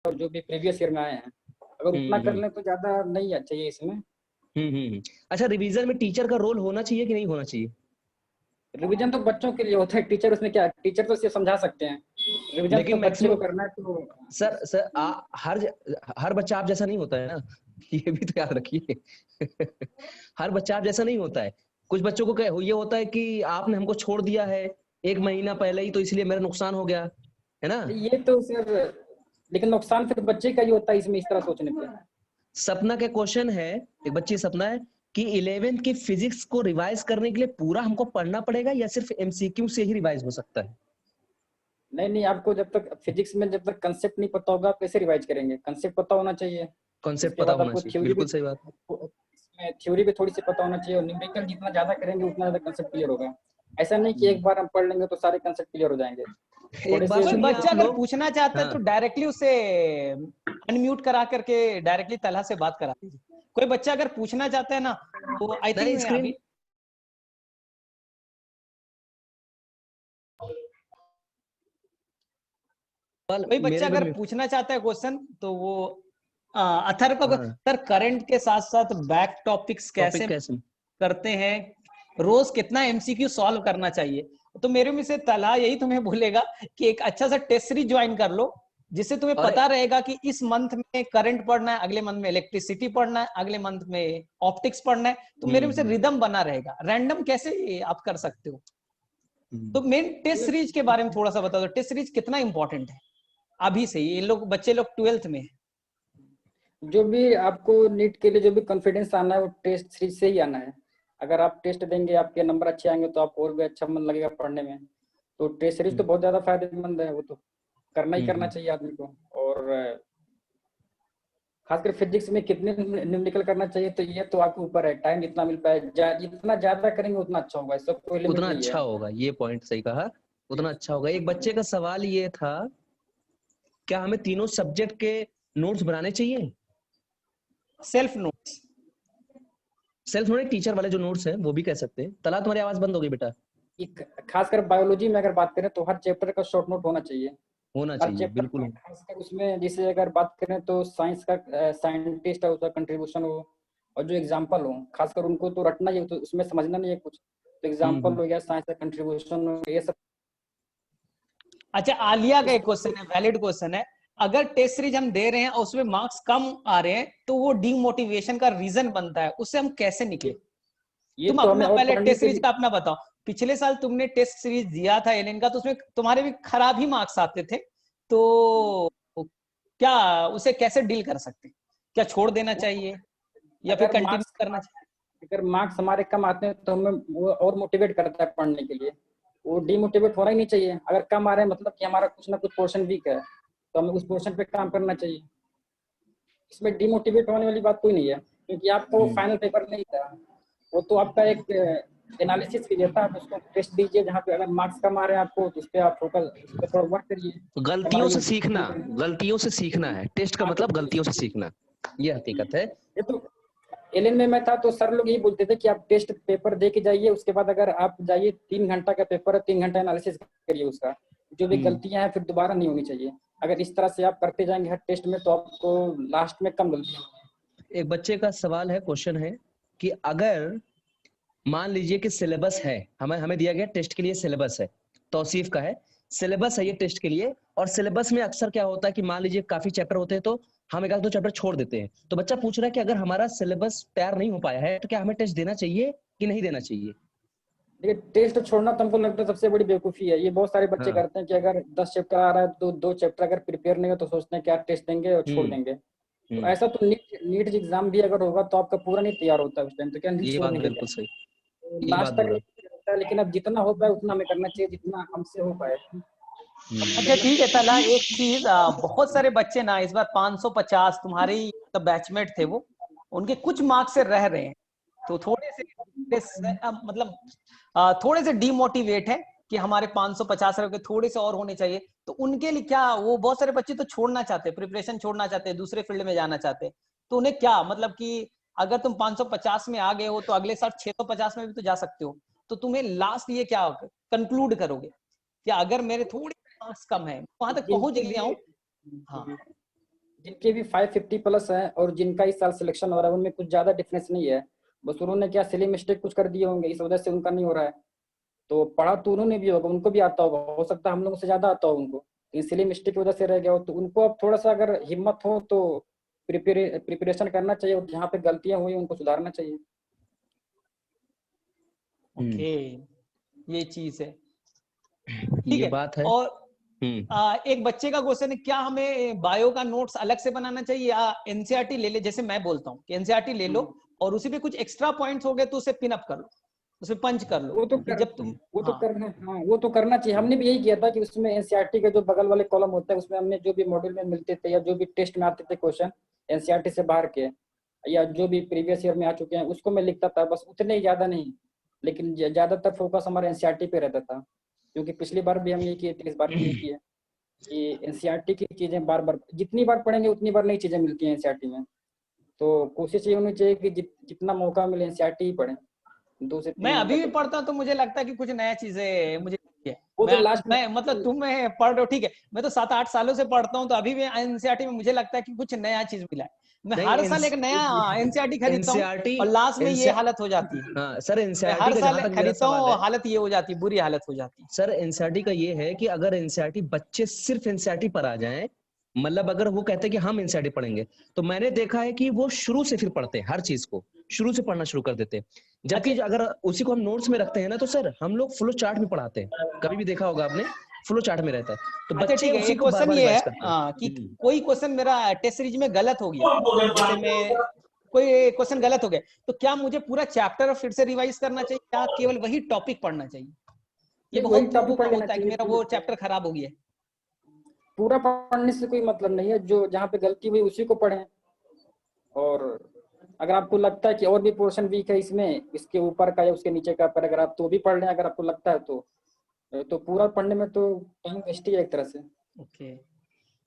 और जो भी प्रीवियस ईयर में आए हैं, अगर उतना कर लें तो ज्यादा नहीं चाहिए इसमें। अच्छा, रिवीजन में टीचर का रोल होना चाहिए कि नहीं होना चाहिए? रिवीजन तो बच्चों के लिए होता है, टीचर उसमें क्या, टीचर तो सिर्फ समझा सकते हैं, रिवीजन लेकिन तो बच्चे को करना है। तो सर हर बच्चा आप जैसा नहीं होता है ना, ये भी तो याद रखिए। हर बच्चा आप जैसा नहीं होता है। कुछ बच्चों को ये होता है कि आपने हमको छोड़ दिया है 1 महीना पहले ही, तो इसलिए मेरा नुकसान हो गया है ना। ये तो सिर्फ, लेकिन नुकसान फिर बच्चे का ही होता है इसमें, इस तरह सोचने पे। सपना का क्वेश्चन है, एक बच्ची सपना है कि 11th की फिजिक्स को रिवाइज करने के लिए पूरा हमको पढ़ना पड़ेगा या सिर्फ एमसीक्यू से ही रिवाइज हो सकता है? नहीं, आपको जब तक फिजिक्स में जब तक कंसेप्ट नहीं पता होगा, आप कैसे रिवाइज करेंगे? कंसेप्ट पता होना चाहिए, कॉन्सेप्ट पता होना चाहिए, बिल्कुल सही बात। इसमें थ्योरी भी थोड़ी सी पता होना चाहिए, और न्यूमेरिकल जितना ज्यादा करेंगे उतना ज्यादा कंसेप्ट क्लियर होगा। ऐसा नहीं कि एक बार हम पढ़ लेंगे तो सारे कंसेप्ट क्लियर हो जाएंगे। एक बात कोई बच्चा अगर पूछना चाहता है तो डायरेक्टली उसे अनम्यूट करा करके डायरेक्टली तलहा से बात करा दीजिए। कोई बच्चा अगर पूछना चाहता है ना, तो आई थिंक अभी कोई बच्चा अगर पूछना चाहता है क्वेश्चन तो वो अथर्व को सर करंट के साथ साथ बैक टॉपिक्स कैसे करते हैं, रोज कितना एमसीक्यू सॉल्व करना चाहिए। तो मेरे में से तलहा यही तुम्हें बोलेगा कि एक अच्छा सा टेस्ट सीरीज ज्वाइन कर लो, जिससे तुम्हें पता रहेगा कि इस मंथ में करंट पढ़ना है, अगले मंथ में इलेक्ट्रिसिटी पढ़ना है, अगले मंथ में ऑप्टिक्स पढ़ना है। तो मेरे में से रिदम बना रहेगा। रैंडम कैसे आप कर सकते हो? तो मेन टेस्ट सीरीज के बारे में थोड़ा सा बता दो, टेस्ट सीरीज कितना इंपॉर्टेंट है अभी से? ये लोग बच्चे लोग 12th में है। जो भी आपको नीट के लिए जो भी कॉन्फिडेंस आना है वो टेस्ट सीरीज से ही आना है। अगर आप टेस्ट देंगे, आपके नंबर अच्छे आएंगे तो आपको और भी अच्छा मन लगेगा पढ़ने में। तो टेस्ट सीरीज तो बहुत ज्यादा फायदेमंद है, वो तो करना ही करना चाहिए आदमी को। और खासकर फिजिक्स में कितने न्यूमेरिकल करना चाहिए तो ये तो आपके ऊपर है, टाइम जितना मिल पाए, जितना ज्यादा करेंगे उतना अच्छा होगा, इसका कोई लिमिट उतना नहीं अच्छा है। होगा, ये पॉइंट सही कहा, उतना अच्छा होगा। एक बच्चे का सवाल ये था, क्या हमें तीनों सब्जेक्ट के नोट्स बनाने चाहिए? Self notes, self note, teacher वाले जो नोट्स हैं वो भी कह सकते हैं। तला तुम्हारी आवाज बंद हो गई बेटा। खासकर बायोलॉजी में अगर बात करें तो हर चैप्टर का शॉर्ट नोट होना चाहिए, होना हर चाहिए, चैप्टर बिल्कुल। का। खासकर उसमें जैसे अगर बात करें तो साइंस का, साइंटिस्ट है उसका कंट्रीब्यूशन हो, और जो एग्जाम्पल हो, खासकर उनको तो रटना ही, तो उसमें समझना नहीं है कुछ, तो एग्जाम्पल हो गया, साइंस का कंट्रीब्यूशन हो, ये सब। अच्छा, आलिया का एक क्वेश्चन है, वैलिड क्वेश्चन है। अगर टेस्ट सीरीज हम दे रहे हैं और उसमें मार्क्स कम आ रहे हैं तो वो डीमोटिवेशन का रीजन बनता है, उससे हम कैसे निकले? तुम तो अपना पहले टेस्ट सीरीज का अपना बताओ। पिछले साल तुमने टेस्ट सीरीज दिया था एलेन का, तो उसमें तुम्हारे भी खराब ही मार्क्स आते थे, तो क्या उसे कैसे डील कर सकते? क्या छोड़ देना चाहिए या फिर कंटिन्यू करना चाहिए? अगर मार्क्स हमारे कम आते हैं तो हमें वो और मोटिवेट करता है पढ़ने के लिए, वो डीमोटिवेट होना ही नहीं चाहिए। अगर कम आ रहे हैं मतलब कि हमारा कुछ ना कुछ पोर्शन वीक है, तो हमें उस पोर्शन पे काम करना चाहिए। इसमें डीमोटिवेट होने वाली बात कोई नहीं है, क्योंकि आपका वो फाइनल पेपर नहीं था, वो तो आपका एक एनालिसिस के लिए था। आप उसको टेस्ट दीजिए, जहाँ पे अगर मार्क्स कम आ रहे हैं आपको तो उस पर आप फोकस, उस पर थोड़ा वर्क करिए। गलतियों से सीखना, गलतियों से सीखना है टेस्ट का मतलब, गलतियों से सीखना, ये हकीकत है। ये तो एलेन में मैं था तो सर लोग यही बोलते थे कि आप टेस्ट पेपर दे के जाइए, उसके बाद अगर आप जाइए 3 घंटा का पेपर है, 3 घंटा एनालिसिस करिए उसका, जो भी गलतियां हैं फिर दोबारा नहीं होनी चाहिए। अगर इस तरह से आप करते जाएंगे हर टेस्ट में तो आपको लास्ट में कम गलतियां होंगी। एक बच्चे का सवाल है, क्वेश्चन है कि अगर मान लीजिए कि सिलेबस है, हमें दिया गया टेस्ट के लिए सिलेबस है, तौसीफ का है, सिलेबस है ये टेस्ट के लिए, और सिलेबस में अक्सर क्या होता है कि मान लीजिए काफी चैप्टर होते हैं तो हम एक आध दो चैप्टर छोड़ देते हैं। तो बच्चा पूछ रहा है कि अगर हमारा सिलेबस तैयार नहीं हो पाया है तो क्या हमें टेस्ट देना चाहिए कि नहीं देना चाहिए? देखिए, टेस्ट छोड़ना तो हमको लगता है सबसे बड़ी बेवकूफी है। ये बहुत सारे बच्चे करते हैं कि अगर 10 चैप्टर आ रहा है तो 2 चैप्टर अगर प्रिपेयर नहीं हो तो सोचते हैं कि यार टेस्ट देंगे और छोड़ देंगे। तो ऐसा तो नीट एग्जाम भी अगर होगा तो आपका पूरा नहीं तैयार होता है उस टाइम, तो क्या नीट छोड़ने के बिल्कुल सही, लास्ट तक नहीं होता है। लेकिन अब जितना हो पाए उतना हमें करना चाहिए, जितना हमसे हो पाए। अच्छा ठीक है तला, एक चीज, बहुत सारे बच्चे ना इस बार 550 तुम्हारे ही बैचमेट थे, वो उनके कुछ मार्क्स से रह रहे हैं, तो थोड़े से मतलब थोड़े से डीमोटिवेट है कि हमारे 550 रुपए थोड़े से और होने चाहिए। तो उनके लिए क्या, वो बहुत सारे बच्चे तो छोड़ना चाहते हैं, प्रिपरेशन छोड़ना चाहते हैं, दूसरे फील्ड में जाना चाहते हैं, तो उन्हें क्या मतलब कि अगर तुम 550 में आ गए हो तो अगले साल 650 में भी तो जा सकते हो। तो तुम्हें लास्ट ये क्या कंक्लूड करोगे कि अगर मेरे थोड़े मार्क्स कम है, वहां तक पहुंच गया हूं? हाँ जिनके भी 550 प्लस है और जिनका इस साल सिलेक्शन हो रहा है उनमें कुछ ज्यादा डिफरेंस नहीं है, बस उन्होंने क्या सिली मिस्टेक कुछ कर दिए होंगे, इस वजह से उनका नहीं हो रहा है। तो पढ़ा तो उन्होंने भी होगा, उनको भी आता होगा, हो सकता है हम लोगों से ज्यादा आता हो उनको, इसलिए मिस्टेक की वजह से रह गया हो। तो उनको अब थोड़ा सा अगर हिम्मत हो तो प्रिपरेशन करना चाहिए और जहाँ पे गलतियां हुई उनको सुधारना चाहिए। ओके, ये चीज है, ठीक ये है। बात है। और एक बच्चे का क्वेश्चन है, क्या हमें बायो का नोट्स अलग से बनाना चाहिए या एनसीईआरटी ले ले? जैसे मैं बोलता हूँ कि एनसीईआरटी ले लो और उसी पे कुछ एक्स्ट्रा पॉइंट्स हो गए तो उसे पिन अप कर लो, उसे पंच कर लो। जब तुम वो तो करना चाहिए। हमने भी यही किया था कि उसमें एनसीईआरटी के जो बगल वाले कॉलम होते हैं उसमें हमने जो भी मॉड्यूल में मिलते थे या जो भी टेस्ट में आते थे क्वेश्चन एनसीईआरटी से बाहर के या जो भी प्रीवियस ईयर में आ चुके हैं उसको मैं लिखता था, बस उतने ही, ज्यादा नहीं। लेकिन ज्यादातर फोकस हमारा एनसीईआरटी पे रहता था, क्योंकि पिछली बार भी हम ये किए थे, इस बार भी ये किए कि एनसीईआरटी की चीजें बार बार जितनी बार पढ़ेंगे उतनी बार नई चीजें मिलती हैं एनसीईआरटी में। तो कोशिश ये होनी चाहिए कि जितना मौका मिले एनसीईआरटी ही पढ़ें, 2 से 3 मैं अभी भी मतलब। पढ़ता हूँ तो मुझे लगता है कि कुछ नया चीजें मुझे वो तो लास्ट में मैं मतलब तुम में पढ़ रहे हो, ठीक है, मैं तो 7-8 सालों से पढ़ता हूँ तो अभी भी एनसीईआरटी में मुझे लगता है कि कुछ नया चीज मिला है। मैं हर साल एक नया एनसीईआरटी खरीदता हूँ और लास्ट में ये हालत हो जाती है। हाँ सर, मैं एनसीईआरटी हर का साल जहां तक मेरा खरीदता हूँ सवाल है और हालत ये हो जाती है, बुरी हालत हो जाती है। सर, एनसीईआरटी का ये है कि अगर एनसीईआरटी बच्चे सिर्फ एनसीईआरटी पर आ जाएं, मतलब अगर वो कहते हैं कि हम एनसीईआरटी पढ़ेंगे, तो मैंने देखा है कि वो शुरू से फिर पढ़ते हैं, हर चीज को शुरू से पढ़ना शुरू कर देते हैं। जबकि अगर उसी को हम नोट्स में रखते हैं ना, तो सर हम लोग फ्लो चार्ट में पढ़ाते हैं, कभी भी देखा होगा आपने, फ्लो चार्ट में रहता है, तो बच्चे ठीक है, उसी एक को बार क्वेश्चन बार ये रिवाइज है करते हैं। कि कोई क्वेश्चन मेरा टेस्ट सीरीज में गलत हो गया, जैसे मैं कोई क्वेश्चन गलत हो गया, तो क्या मुझे पूरा चैप्टर फिर से रिवाइज करना चाहिए या केवल वही टॉपिक पढ़ना चाहिए? ये बहुत लोगों का होता है कि मेरा वो चैप्टर खराब हो गया। पूरा पढ़ने से कोई मतलब नहीं है, जो जहाँ पे गलती हुई उसी को पढ़ें। और अगर आपको लगता है कि और भी पोर्शन वीक है इसमें, इसके ऊपर का या उसके नीचे का पैराग्राफ, तो भी पढ़ लें अगर आपको लगता है तो पूरा पढ़ने में तो टाइम वेस्ट ही है एक तरह से। ओके,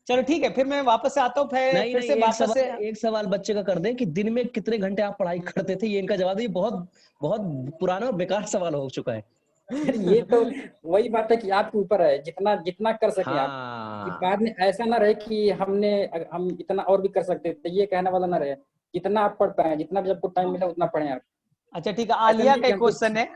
चलो ठीक है, फिर मैं वापस से आता हूँ, फिर से वापस से एक सवाल बच्चे का कर दें कि दिन में कितने घंटे आप पढ़ाई करते थे, ये इनका जवाब, ये बहुत बहुत पुराना और बेकार सवाल हो चुका है। ये तो वही बात है कि आपके ऊपर है, जितना जितना कर सके आप, कि बाद में ऐसा ना रहे कि हम इतना और भी कर सकते थे, ये कहने वाला ना रहे। जितना आप पढ़ पाए, जितना भी आपको टाइम मिला उतना पढ़ें आप। अच्छा ठीक है, आलिया का एक क्वेश्चन है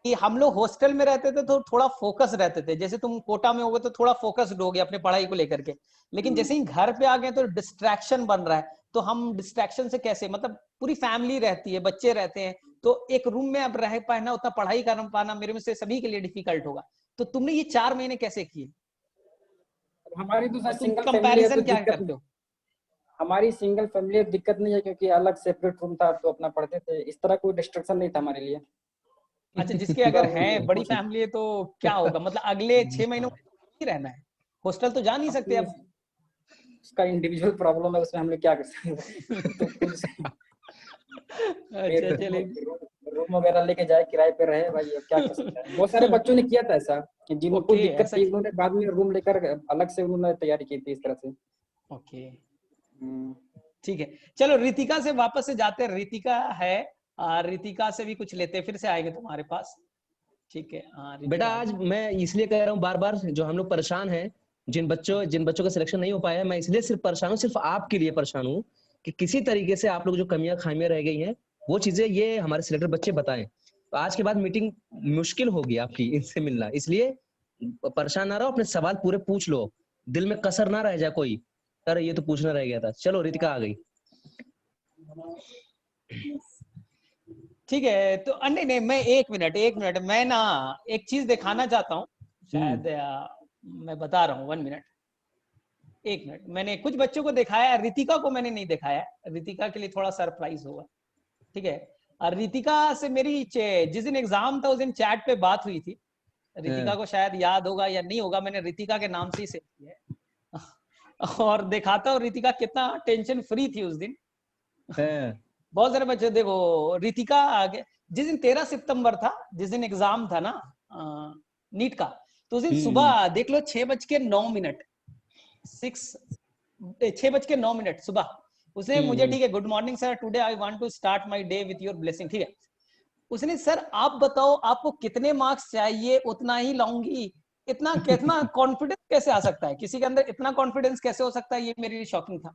कि हम लोग हॉस्टल में रहते थे तो थोड़ा फोकस रहते थे, जैसे तुम कोटा में हो गए तो थोड़ा फोकस्ड हो गए अपने पढ़ाई को लेकर के, लेकिन जैसे ही घर पे आ गए तो डिस्ट्रैक्शन बन रहा है, तो हम डिस्ट्रैक्शन से कैसे, मतलब पूरी फैमिली रहती है, बच्चे रहते हैं, तो एक रूम में अब रह पाना, उतना पढ़ाई कर पाना मेरे में से सभी के लिए डिफिकल्ट होगा। तो तुमने ये 4 महीने कैसे किए? हमारी तो सिंगल फैमिली है तो कंपैरिजन क्या दिक्कत करते हो? हमारी सिंगल फैमिली है, दिक्कत नहीं है, क्योंकि अलग सेपरेट रूम था तो अपना पढ़ते थे, इस तरह कोई डिस्ट्रक्शन नहीं था हमारे लिए। अच्छा, जिसके अगर है बड़ी फैमिली है तो क्या होगा, मतलब अगले 6 महीनों ही रहना है, हॉस्टल तो जा नहीं सकते अब। उसका इंडिविजुअल प्रॉब्लम है, उसमें हम लोग क्या कर सकते तो खुद से अच्छा चलिए, रूम वगैरह लेके जाए, किराए पे रहे भाई, अब क्या कर सकते हैं। बहुत सारे बच्चों ने किया था ऐसा, जिनको दिक्कत थी उन्होंने बाद में रूम लेकर अलग से उन्होंने तैयारी की थी इस तरह से। ओके ठीक है, चलो रितिका से वापस से जाते हैं, रितिका है, रितिका से भी कुछ लेते हैं, फिर से आएंगे तुम्हारे पास, ठीक है। बेटा आज मैं इसलिए कह रहा हूँ बार बार, जो हम लोग परेशान हैं, जिन बच्चों का सिलेक्शन नहीं हो पाया है, मैं इसलिए सिर्फ परेशान हूँ, सिर्फ आपके लिए परेशान हूँ कि किसी तरीके से आप लोग जो कमियां खामियां रह गई हैं वो चीजें ये हमारे सिलेक्टर बच्चे बताएं। तो आज के बाद मीटिंग मुश्किल होगी आपकी इनसे मिलना, इसलिए परेशान ना रहो, अपने सवाल पूरे पूछ लो, दिल में कसर ना रह जाए कोई, अरे ये तो पूछना रह गया था। चलो रितिका आ गई। ठीक है, तो नहीं नहीं, मैं एक मिनट मैं ना एक चीज दिखाना चाहता हूँ, शायद मैं बता रहा हूँ, 1 मिनट, 1 मिनट। मैंने कुछ बच्चों को दिखाया, रितिका को मैंने नहीं दिखाया, रितिका के लिए थोड़ा सरप्राइज होगा, ठीक है। और रितिका से मेरी जिस दिन एग्जाम था उस दिन चैट पे बात हुई थी, रितिका को शायद याद होगा या नहीं होगा, मैंने रितिका के नाम से ही सेव किया है और दिखाता हूँ रितिका कितना टेंशन फ्री थी उस दिन। बहुत सारे बच्चे, देखो रितिका आगे, जिस दिन 13 सितंबर था, जिस दिन एग्जाम था ना नीट का, तो उस दिन सुबह देख लो 6:09, 6:09 सुबह उसने मुझे, ठीक है, good morning sir, today I want to start my day with your blessing, ठीक है। उसने, सर आप बताओ आपको कितने मार्क्स चाहिए, उतना ही लाऊंगी, इतना कितना कॉन्फिडेंस कैसे आ सकता है, किसी के अंदर इतना कॉन्फिडेंस कैसे हो सकता है, ये मेरे लिए शॉकिंग था।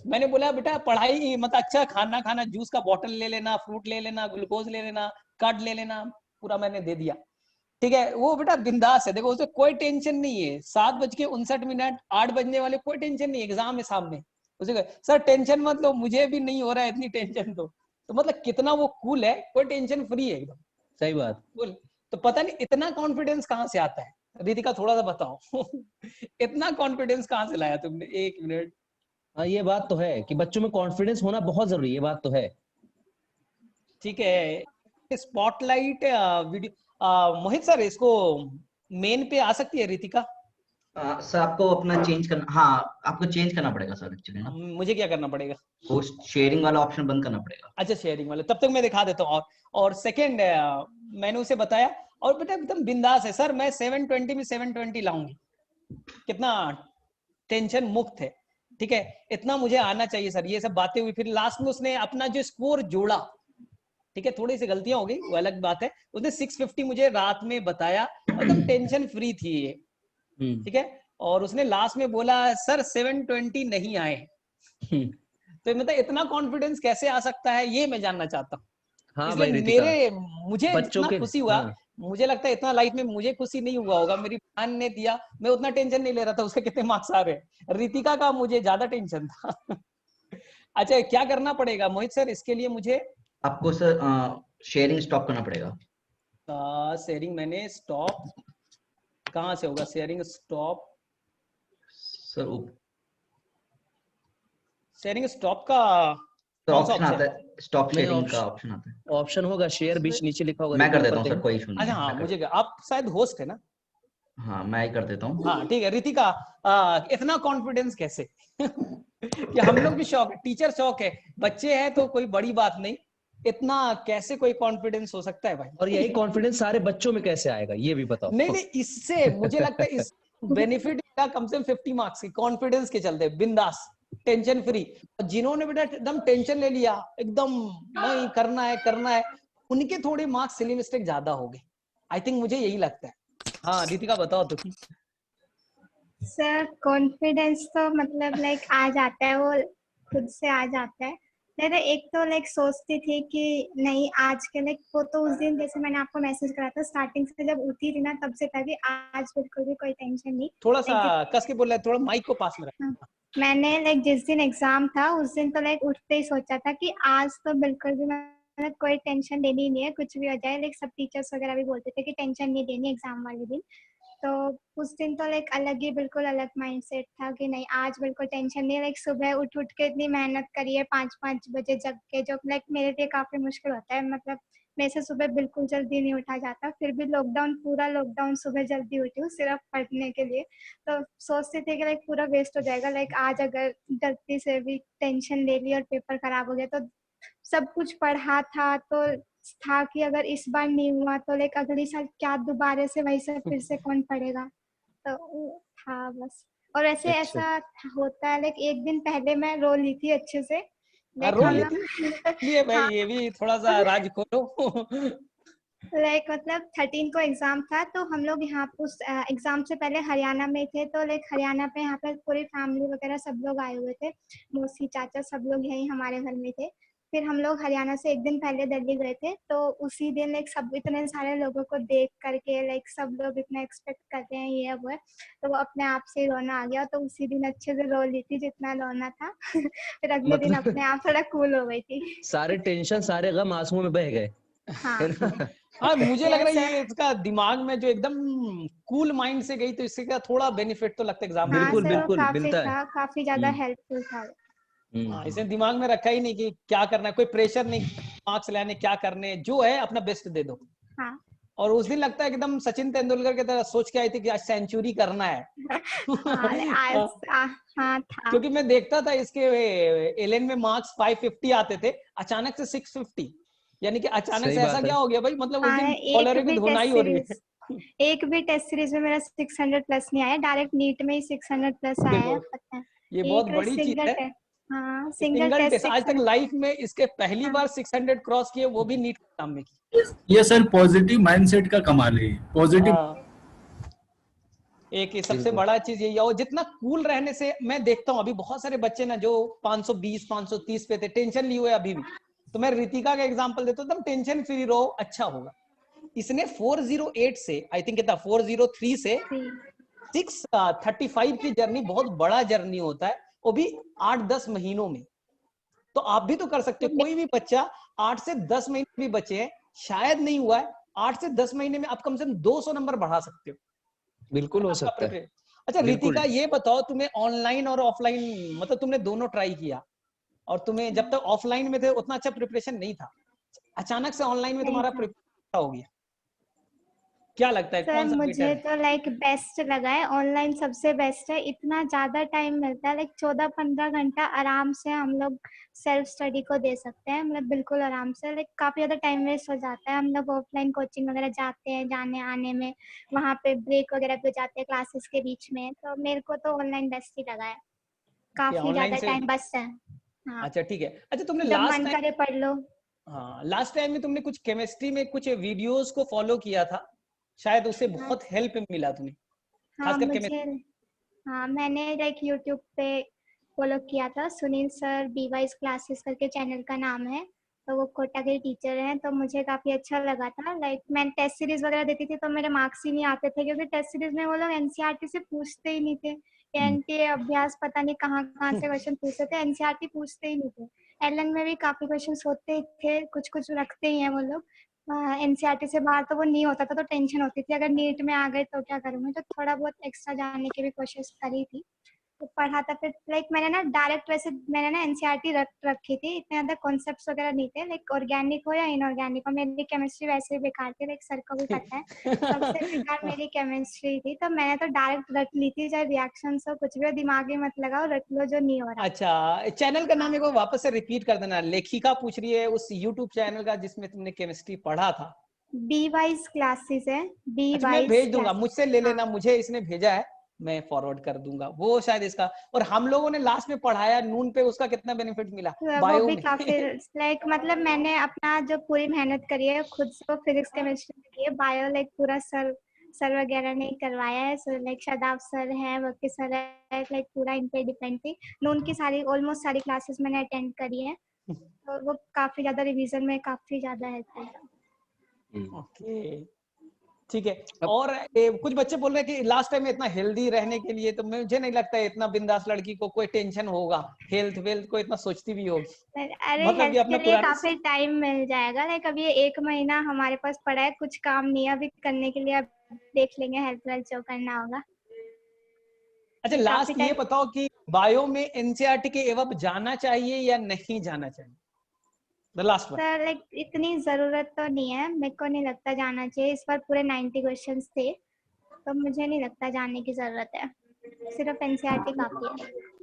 मैंने बोला बेटा पढ़ाई मतलब अच्छा खाना खाना, जूस का बॉटल ले लेना, फ्रूट ले लेना, ग्लूकोज ले लेना, कार्ड ले लेना, पूरा मैंने दे दिया, ठीक है। वो बेटा बिंदास है, देखो उसे कोई टेंशन नहीं है, 7:59, 8 बजने वाले, कोई टेंशन नहीं, एग्जाम है सामने, उसे सर टेंशन मत लो, मुझे भी नहीं हो रहा है इतनी टेंशन, तो मतलब कितना वो कूल है, कोई टेंशन फ्री है एकदम। सही बात बोल, तो पता नहीं इतना कॉन्फिडेंस कहाँ से आता है, रितिका थोड़ा सा बताओ इतना कॉन्फिडेंस कहाँ से लाया तुमने, 1 मिनट। हाँ ये बात तो है कि बच्चों में कॉन्फिडेंस होना बहुत जरूरी है, ये बात तो है। ठीक है, स्पॉटलाइट वीडियो मोहित सर, इसको मेन पे आ सकती है रितिका? सर आपको अपना चेंज करना, हाँ आपको चेंज करना पड़ेगा सर एक्चुअली ना। मुझे क्या करना पड़ेगा? वो शेयरिंग वाला ऑप्शन बंद करना पड़ेगा। अच्छा शेयरिंग वाला, तब तक मैं दिखा देता हूँ। और सेकंड मैंने उसे बताया, और बेटा एकदम बिंदास है सर, मैं 720 में 720 लाऊंगी, कितना टेंशन मुक्त है, ठीक है, इतना मुझे आना चाहिए सर, ये सब बातें हुई। फिर लास्ट में उसने अपना जो स्कोर जोड़ा, ठीक है, थोड़ी सी गलतियां हो गई वो अलग बात है, उसने 650 मुझे रात में बताया, एकदम टेंशन फ्री थी ये, ठीक है। और उसने लास्ट में बोला सर 720 नहीं आए तो मतलब इतना कॉन्फिडेंस कैसे आ सकता है, ये मैं जानना चाहता हूँ। हाँ इसलिए मुझे जितना खुशी हुआ, हाँ। मुझे लगता है इतना लाइफ में मुझे खुशी नहीं हुआ होगा, मेरी बहन ने दिया, मैं उतना टेंशन नहीं ले रहा था उसके कितने मार्क्स आ रहे, रितिका का मुझे ज्यादा टेंशन था अच्छा क्या करना पड़ेगा मोहित सर इसके लिए? मुझे आपको सर शेयरिंग स्टॉप करना पड़ेगा। शेयरिंग मैंने स्टॉप कहाँ से होगा, sharing stop sir sharing stop का ऑप्शन आता है, स्टॉप शेयरिंग का ऑप्शन आता है, ऑप्शन होगा, शेयर बीच नीचे लिखा होगा, मैं कर देता हूँ सर, कोई इशू नहीं। अच्छा हाँ, मुझे आप शायद होस्ट है ना? हाँ मैं ही कर देता हूँ। हाँ ठीक है रितिका, इतना कॉन्फिडेंस कैसे कि हम लोग भी शौक है, टीचर शौक है, बच्चे हैं तो कोई बड़ी बात नहीं, इतना कैसे कोई कॉन्फिडेंस हो सकता है भाई? और यही कॉन्फिडेंस सारे बच्चों में कैसे आएगा, ये भी बताओ। नहीं इससे मुझे लगता है इस बेनिफिट कम से कम 50 मार्क्स की, कॉन्फिडेंस के चलते, बिंदास, टेंशन फ्री। और जिन्होंने बेटा एकदम टेंशन ले लिया, एकदम नहीं करना है, उनके थोड़े मार्क्स सिली मिस्टेक ज्यादा हो गए, आई थिंक, मुझे यही लगता है। हाँ रितिका बताओ तो। सर कॉन्फिडेंस तो मतलब लाइक आ जाता है, वो खुद से आ जाता है। नहीं एक तो लाइक सोचती थी कि नहीं आज के लाइक, वो तो उस दिन जैसे मैंने आपको मैसेज करा था स्टार्टिंग से जब उठी थी ना, तब से था कि आज बिल्कुल भी कोई टेंशन नहीं। थोड़ा सा कस के बोल रहे, थोड़ा माइक को पास में रख। मैंने लाइक जिस दिन एग्जाम था उस दिन तो लाइक उठते ही सोचा था कि आज तो बिल्कुल भी मतलब कोई टेंशन लेनी नहीं है, कुछ भी हो जाए। लाइक सब टीचर्स वगैरह भी बोलते थे कि टेंशन नहीं लेनी एग्जाम वाले दिन। तो उस दिन तो लाइक अलग ही, बिल्कुल अलग माइंडसेट था कि नहीं आज बिल्कुल टेंशन नहीं। लाइक सुबह उठ के इतनी मेहनत करी है, 5-5 बजे जग के, जो लाइक मेरे लिए काफी मुश्किल होता है। मतलब मेरे से सुबह बिल्कुल जल्दी नहीं उठा जाता, फिर भी पूरा लॉकडाउन सुबह जल्दी उठी हूँ सिर्फ पढ़ने के लिए। तो सोचती थी कि लाइक पूरा वेस्ट हो जाएगा, लाइक आज अगर गलती से भी टेंशन ले ली और पेपर खराब हो गया तो सब कुछ पढ़ा था कि अगर इस बार नहीं हुआ तो लाइक अगली साल क्या दोबारा से वही से फिर से कौन पढ़ेगा। तो था बस। और ऐसे ऐसा होता है, लाइक एक दिन पहले मैं रो ली थी अच्छे से, रो ली थी भाई, ये भी थोड़ा सा राज खोलो लाइक मतलब 13 को एग्जाम था, तो हम लोग यहाँ उस एग्जाम से पहले हरियाणा में थे। तो लाइक हरियाणा पे यहाँ पे पूरी फैमिली वगैरह सब लोग आए हुए थे, मौसी चाचा सब लोग यहीं हमारे घर में थे। फिर हम लोग हरियाणा से एक दिन पहले दिल्ली गए थे, तो उसी दिन लाइक सब इतने सारे लोगों को देख करके लाइक सब लोग इतना एक्सपेक्ट करते हैं ये वो है, तो वो अपने आप से ही रोना आ गया। तो उसी दिन अच्छे से रो ली थी जितना रोना था फिर अगले दिन अपने आप थोड़ा कूल हो गई थी सारे टेंशन सारे गम आंसुओं में बह गए। हाँ मुझे लग रहा है ये इसका दिमाग में जो एकदम कूल माइंड से गई, तो इससे क्या थोड़ा बेनिफिट तो लगता है एग्जाम में। बिल्कुल बिल्कुल मिलता है, काफी ज्यादा हेल्पफुल था। इसने दिमाग में रखा ही नहीं कि क्या करना है, कोई प्रेशर नहीं, मार्क्स लाने क्या करने, जो है अपना बेस्ट दे दो। हाँ। और उस दिन लगता है एकदम सचिन तेंदुलकर की तरह सोच के आई थी कि आज सेंचुरी करना है हाँ था। क्योंकि मैं देखता था इसके एलेन में मार्क्स 550 आते थे, अचानक से 650, यानी कि अचानक से ऐसा क्या हो गया भाई, मतलब उस दिन कॉलर की धुनाई हो रही है। एक भी टेस्ट सीरीज में मेरा 600 प्लस नहीं आया, डायरेक्ट नीट में ही 600 प्लस आया। पता है ये बहुत बड़ी चीज है। हाँ, सिंगल टेस्ट आज तक लाइफ में इसके पहली बार 600 क्रॉस किए, वो भी नीट एग्जाम में की। ये सर पॉजिटिव माइंडसेट का कमाल है, पॉजिटिव। एक सबसे बड़ा चीज यही है। और जितना कूल रहने से, मैं देखता हूँ अभी बहुत सारे बच्चे ना जो 520 530 पे थे, टेंशन लिए हुए अभी भी। तो मैं रितिका का एग्जांपल देता हूँ, एकदम टेंशन फ्री रहो, अच्छा होगा। इसने 408 से आई थिंक कितना 403 से 635 की जर्नी बहुत बड़ा जर्नी होता है, वो भी 8-10 महीनों में। तो आप भी तो कर सकते हो। कोई भी बच्चा 8 से 10 महीने भी बचे हैं, शायद नहीं हुआ है, 8 से 10 महीने में आप कम से कम 200 नंबर बढ़ा सकते हो। बिल्कुल हो सकता है। अच्छा रितिका, ये बताओ तुम्हें ऑनलाइन और ऑफलाइन, मतलब तुमने दोनों ट्राई किया, और तुम्हें जब तक ऑफलाइन में थे उतना अच्छा प्रिपरेशन नहीं था, अचानक से ऑनलाइन में तुम्हारा प्रिपरेशन हो गया, क्या लगता है कौन सा मुझे तो लाइक बेस्ट लगा है, ऑनलाइन सबसे बेस्ट है। इतना ज्यादा टाइम मिलता है, लाइक 14-15 घंटा आराम से हम लोग सेल्फ स्टडी को दे सकते हैं, मतलब बिल्कुल आराम से। लाइक काफी ज्यादा टाइम वेस्ट हो जाता है, हम लोग ऑफलाइन कोचिंग वगैरह जाते हैं, जाने आने में वहाँ पे ब्रेक वगैरह भी हो जाते हैं क्लासेस के बीच में। तो मेरे को तो ऑनलाइन बेस्ट ही लगा है, काफी ज्यादा टाइम बचता है। हाँ। अच्छा ठीक है। अच्छा तुमने जब मन करे पढ़ लो। हाँ, लास्ट टाइम में तुमने कुछ केमिस्ट्री में कुछ वीडियोस को फॉलो किया था, शायद उससे बहुत हेल्प मिला तुम्हें, हाँ मुझे, हाँ मैंने लाइक यूट्यूब पे फॉलो किया था, सुनील सर बीवाइस क्लासेस करके चैनल का नाम है, तो वो कोटा के टीचर हैं, तो मुझे काफी अच्छा लगा था। लाइक मैं टेस्ट सीरीज वगैरह देती थी तो मेरे मार्क्स ही नहीं आते थे, क्योंकि टेस्ट सीरीज में वो लोग एनसीईआरटी से पूछते ही नहीं थे। एनटीए अभ्यास पता नहीं कहाँ कहाँ से क्वेश्चन पूछते थे, एनसीईआरटी पूछते ही नहीं थे। एलएन में भी काफी क्वेश्चन होते थे, कुछ कुछ रखते ही हैं वो लोग। एनसीईआरटी से बाहर तो वो नहीं होता था, तो टेंशन होती थी अगर नीट में आ गए तो क्या करूँगी। तो थोड़ा बहुत एक्स्ट्रा जानने की भी कोशिश करी थी, तो पढ़ा था। फिर लाइक मैंने ना डायरेक्ट, वैसे मैंने ना एनसीईआरटी रखी थी, इतने ज्यादा कॉन्सेप्ट्स वगैरह नहीं थे, लाइक ऑर्गेनिक हो या इनऑर्गेनिक हो। मेरी केमिस्ट्री वैसे ही बेकार थी, लाइक सर को भी पता है सबसे बेकार मेरी केमिस्ट्री थी। तो मैंने तो डायरेक्ट रख ली थी, चाहे रिएक्शन हो कुछ भी हो, दिमाग ही मत लगाओ, रख लो जो नहीं हो रहा। अच्छा, चैनल का नाम एक बार वापस से रिपीट कर देना। लेखिका पूछ रही है उस यूट्यूब चैनल का जिसमें तुमने केमिस्ट्री पढ़ा था। बीवाइस क्लासेस है, बीवाइस। अच्छा, मैं भेज दूंगा, मुझसे ले लेना, मुझे इसने भेजा है, मैं फॉरवर्ड कर दूंगा वो शायद इसका। और हम लोगों ने लास्ट में पढ़ाया नून पे, उसका कितना बेनिफिट मिला वो भी काफी लाइक, मतलब मैंने अपना जो पूरी मेहनत करी है खुद से, वो फिजिक्स केमिस्ट्री की है। बायो लाइक पूरा सर वगैरह ने करवाया है, सर लाइक शादाब सर है, वकी सर है, लाइक पूरा इन पे डिपेंड थी। नून की सारी ऑलमोस्ट सारी क्लासेस मैंने अटेंड करी है, तो वो काफी ज्यादा रिवीजन में काफी ज्यादा हेल्पफुल था। ओके ठीक है। और कुछ बच्चे बोल रहे हैं कि लास्ट टाइम में इतना हेल्दी रहने के लिए, तो मुझे नहीं लगता है इतना बिंदास लड़की को कोई टेंशन होगा, हेल्थ वेल्थ को इतना सोचती भी होगी। अरे मतलब कि हेल्थ अपने के लिए काफी टाइम मिल जाएगा, लाइक अभी 1 महीना हमारे पास पड़ा है, कुछ काम नहीं है अभी करने के लिए, अब देख लेंगे हेल्थ वेल्थ जो करना होगा। अच्छा लास्ट ये बताओ कि बायो में एनसीईआरटी के एवं जाना चाहिए या नहीं जाना चाहिए? लास्ट वन सर लाइक इतनी जरूरत तो नहीं है, मेरे को नहीं लगता जाना चाहिए। इस बार पूरे 90 क्वेश्चंस थे, तो मुझे नहीं लगता जाने की जरूरत है, सिर्फ एनसीईआरटी काफी है।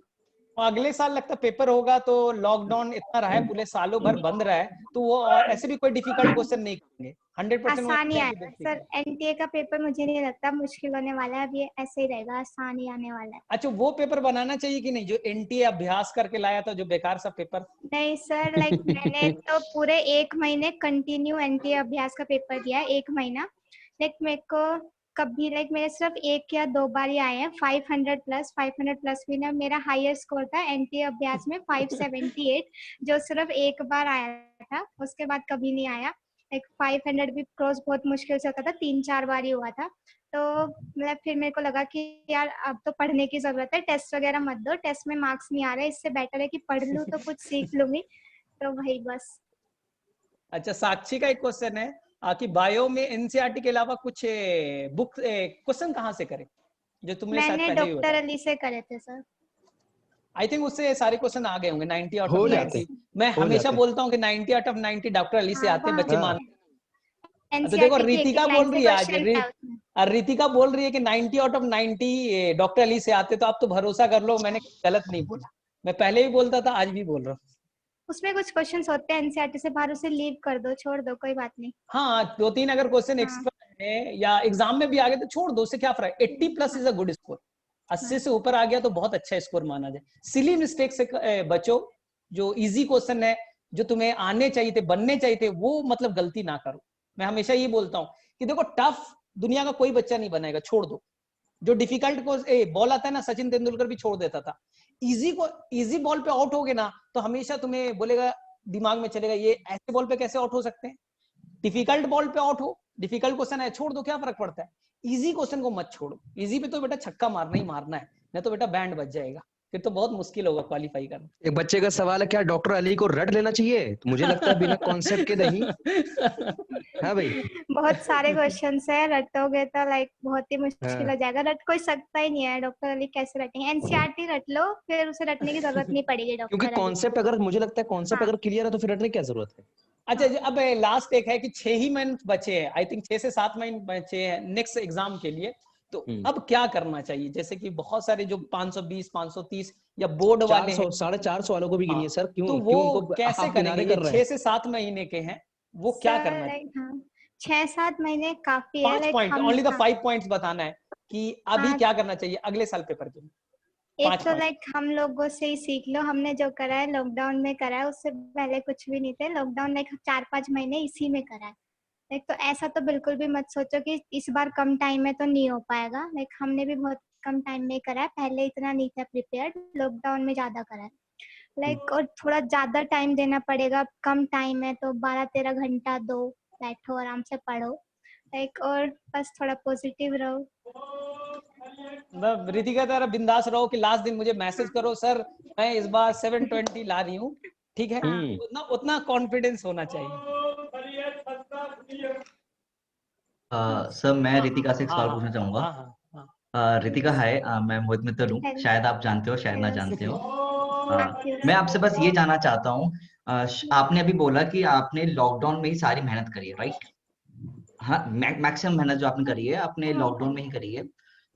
अगले साल लगता पेपर होगा, तो लॉकडाउन इतना रहा है, पूरे सालों भर बंद रहा है, तो वो ऐसे भी कोई डिफिकल्ट क्वेश्चन नहीं करेंगे, 100% आसानी आएगा सर। एनटीए का पेपर मुझे नहीं लगता मुश्किल होने वाला है, अब ये ऐसे ही रहेगा, आसानी आने वाला है। अच्छा, वो पेपर बनाना चाहिए कि नहीं जो एनटीए अभ्यास करके लाया था, जो बेकार सा पेपर? नहीं सर, लाइक मैंने तो पूरे 1 महीने कंटिन्यू एनटीए अभ्यास का पेपर दिया है, 1 महीना। लाइक मेरे को कभी लाइक मेरे सिर्फ 1 या 2 बार ही आए हैं 500 प्लस भी ना। मेरा हाईएस्ट स्कोर था एनटीए अभ्यास में 578, जो सिर्फ 1 बार आया था, उसके बाद कभी नहीं आया। लाइक 500 भी क्रॉस बहुत मुश्किल से होता था, 3-4 बार ही हुआ था। तो मतलब फिर मेरे को लगा कि यार अब तो पढ़ने की जरूरत है, टेस्ट वगैरह मत दो, टेस्ट में मार्क्स नहीं आ रहे, इससे बेटर है कि पढ़ लूं तो कुछ सीख लूंगी, तो वही बस। अच्छा, साक्षी का एक क्वेश्चन है कि बायो में एनसीईआरटी के अलावा कुछ बुक क्वेश्चन कहाँ से करें, जो तुमने शायद मैंने पहले ही डॉक्टर अली से करे थे सर। आई थिंक उससे सारे क्वेश्चन आ गए होंगे 90 आउट ऑफ 90। मैं हमेशा बोलता हूँ कि 90 आउट ऑफ 90 डॉक्टर अली से आते हैं, बच्चे मान। तो देखो रितिका बोल रही है आज, रितिका बोल रही है कि 90 आउट ऑफ 90 डॉक्टर अली से आते, तो आप तो भरोसा कर लो, मैंने गलत नहीं बोला, मैं पहले भी बोलता था, आज भी बोल रहा हूँ। उसमें कुछ क्वेश्चंस होते हैं एनसीईआरटी से बाहर, उसे लीव कर दो, छोड़ दो, कोई बात नहीं। हाँ, 2-3 अगर क्वेश्चन एक्स्ट्रा है या एग्जाम में भी आ गए तो छोड़ दो, उससे क्या फर्क। 80+ इज अ गुड स्कोर, 80 से ऊपर आ गया तो बहुत अच्छा स्कोर माना जाए। सिली मिस्टेक से बचो, जो इजी क्वेश्चन है, जो तुम्हें आने चाहिए थे, बनने चाहिए थे, वो मतलब गलती ना करो। मैं हमेशा ये बोलता हूँ कि देखो टफ दुनिया का कोई बच्चा नहीं बनाएगा, छोड़ दो, जो डिफिकल्ट को बॉल आता है ना, सचिन तेंदुलकर भी छोड़ देता था। इजी बॉल पे आउट होगे ना तो हमेशा तुम्हें बोलेगा, दिमाग में चलेगा ये ऐसे बॉल पे कैसे आउट हो सकते हैं। डिफिकल्ट बॉल पे आउट हो, डिफिकल्ट क्वेश्चन है छोड़ दो, क्या फर्क पड़ता है। इजी क्वेश्चन को मत छोड़ो, इजी पे तो बेटा छक्का मारना ही मारना है, नहीं तो बेटा बैंड बज जाएगा, फिर तो बहुत मुश्किल होगा क्वालिफाई करना। एक बच्चे का सवाल है, क्या डॉक्टर अली को रट लेना चाहिए? तो मुझे लगता है बिना कॉन्सेप्ट के नहीं। हाँ भाई, बहुत सारे क्वेश्चंस है, रटोगे तो लाइक बहुत ही मुश्किल हो जाएगा, रट कोई सकता ही नहीं है। डॉक्टर अली कैसे रटेंगे? एनसीईआरटी रट लो, फिर उसे रटने की जरूरत नहीं पड़ेगी क्योंकि डॉक्टर अली। कॉन्सेप्ट अगर, मुझे लगता है कॉन्सेप्ट अगर क्लियर है तो फिर रटने की क्या जरूरत है। अच्छा, अब लास्ट एक है कि 6 ही महीने बचे हैं, आई थिंक 6 से 7 महीने बचे हैं नेक्स्ट एग्जाम के लिए, तो अब क्या करना चाहिए? जैसे कि बहुत सारे जो 520, 530 या बोर्ड वाले हैं, 450 वालों को भी गिनिए सर, क्यों तो क्यों वो उनको कैसे आप करेंगे? कर ये रहे हैं? 6 से 7 महीने के हैं, वो क्या करना चाहिए? 6-7 महीने काफी है। 5 पॉइंट, ओनली द 5 पॉइंट्स बताना है कि अभी क्या करना चाहिए अगले साल पेपर के लिए। एक तो लाइक हम लोगों से ही सीख लो, हमने जो करा है लॉकडाउन में करा है, उससे पहले कुछ भी नहीं थे। लॉकडाउन लाइक 4-5 महीने इसी में करा है। लाइक तो ऐसा तो बिल्कुल भी मत सोचो कि इस बार कम टाइम में तो नहीं हो पाएगा। लाइक हमने भी बहुत कम टाइम में करा है, पहले इतना नहीं था प्रिपेयर्ड, लॉकडाउन में ज्यादा करा है। लाइक और थोड़ा ज्यादा टाइम देना पड़ेगा, कम टाइम है तो 12-13 घंटा दो, बैठो आराम से पढ़ो लाइक, और बस थोड़ा पॉजिटिव रहो। रितिका तरह बिंदास रहो कि लास्ट दिन मुझे मैसेज करो, सर मैं इस बार 720 ला रही हूँ, ठीक है? उतना कॉन्फिडेंस होना चाहिए। सर मैं रितिका से एक सवाल पूछना चाहूंगा। रितिका हाय, मैं मोहित मित्तल हूँ, शायद आप जानते हो शायद ना जानते हो। मैं आपसे बस ये जानना चाहता हूँ, आपने अभी बोला कि आपने लॉकडाउन में ही सारी मेहनत करी है, राइट? हाँ, मैक्सिमम मेहनत जो आपने करी है आपने लॉकडाउन में ही करी है।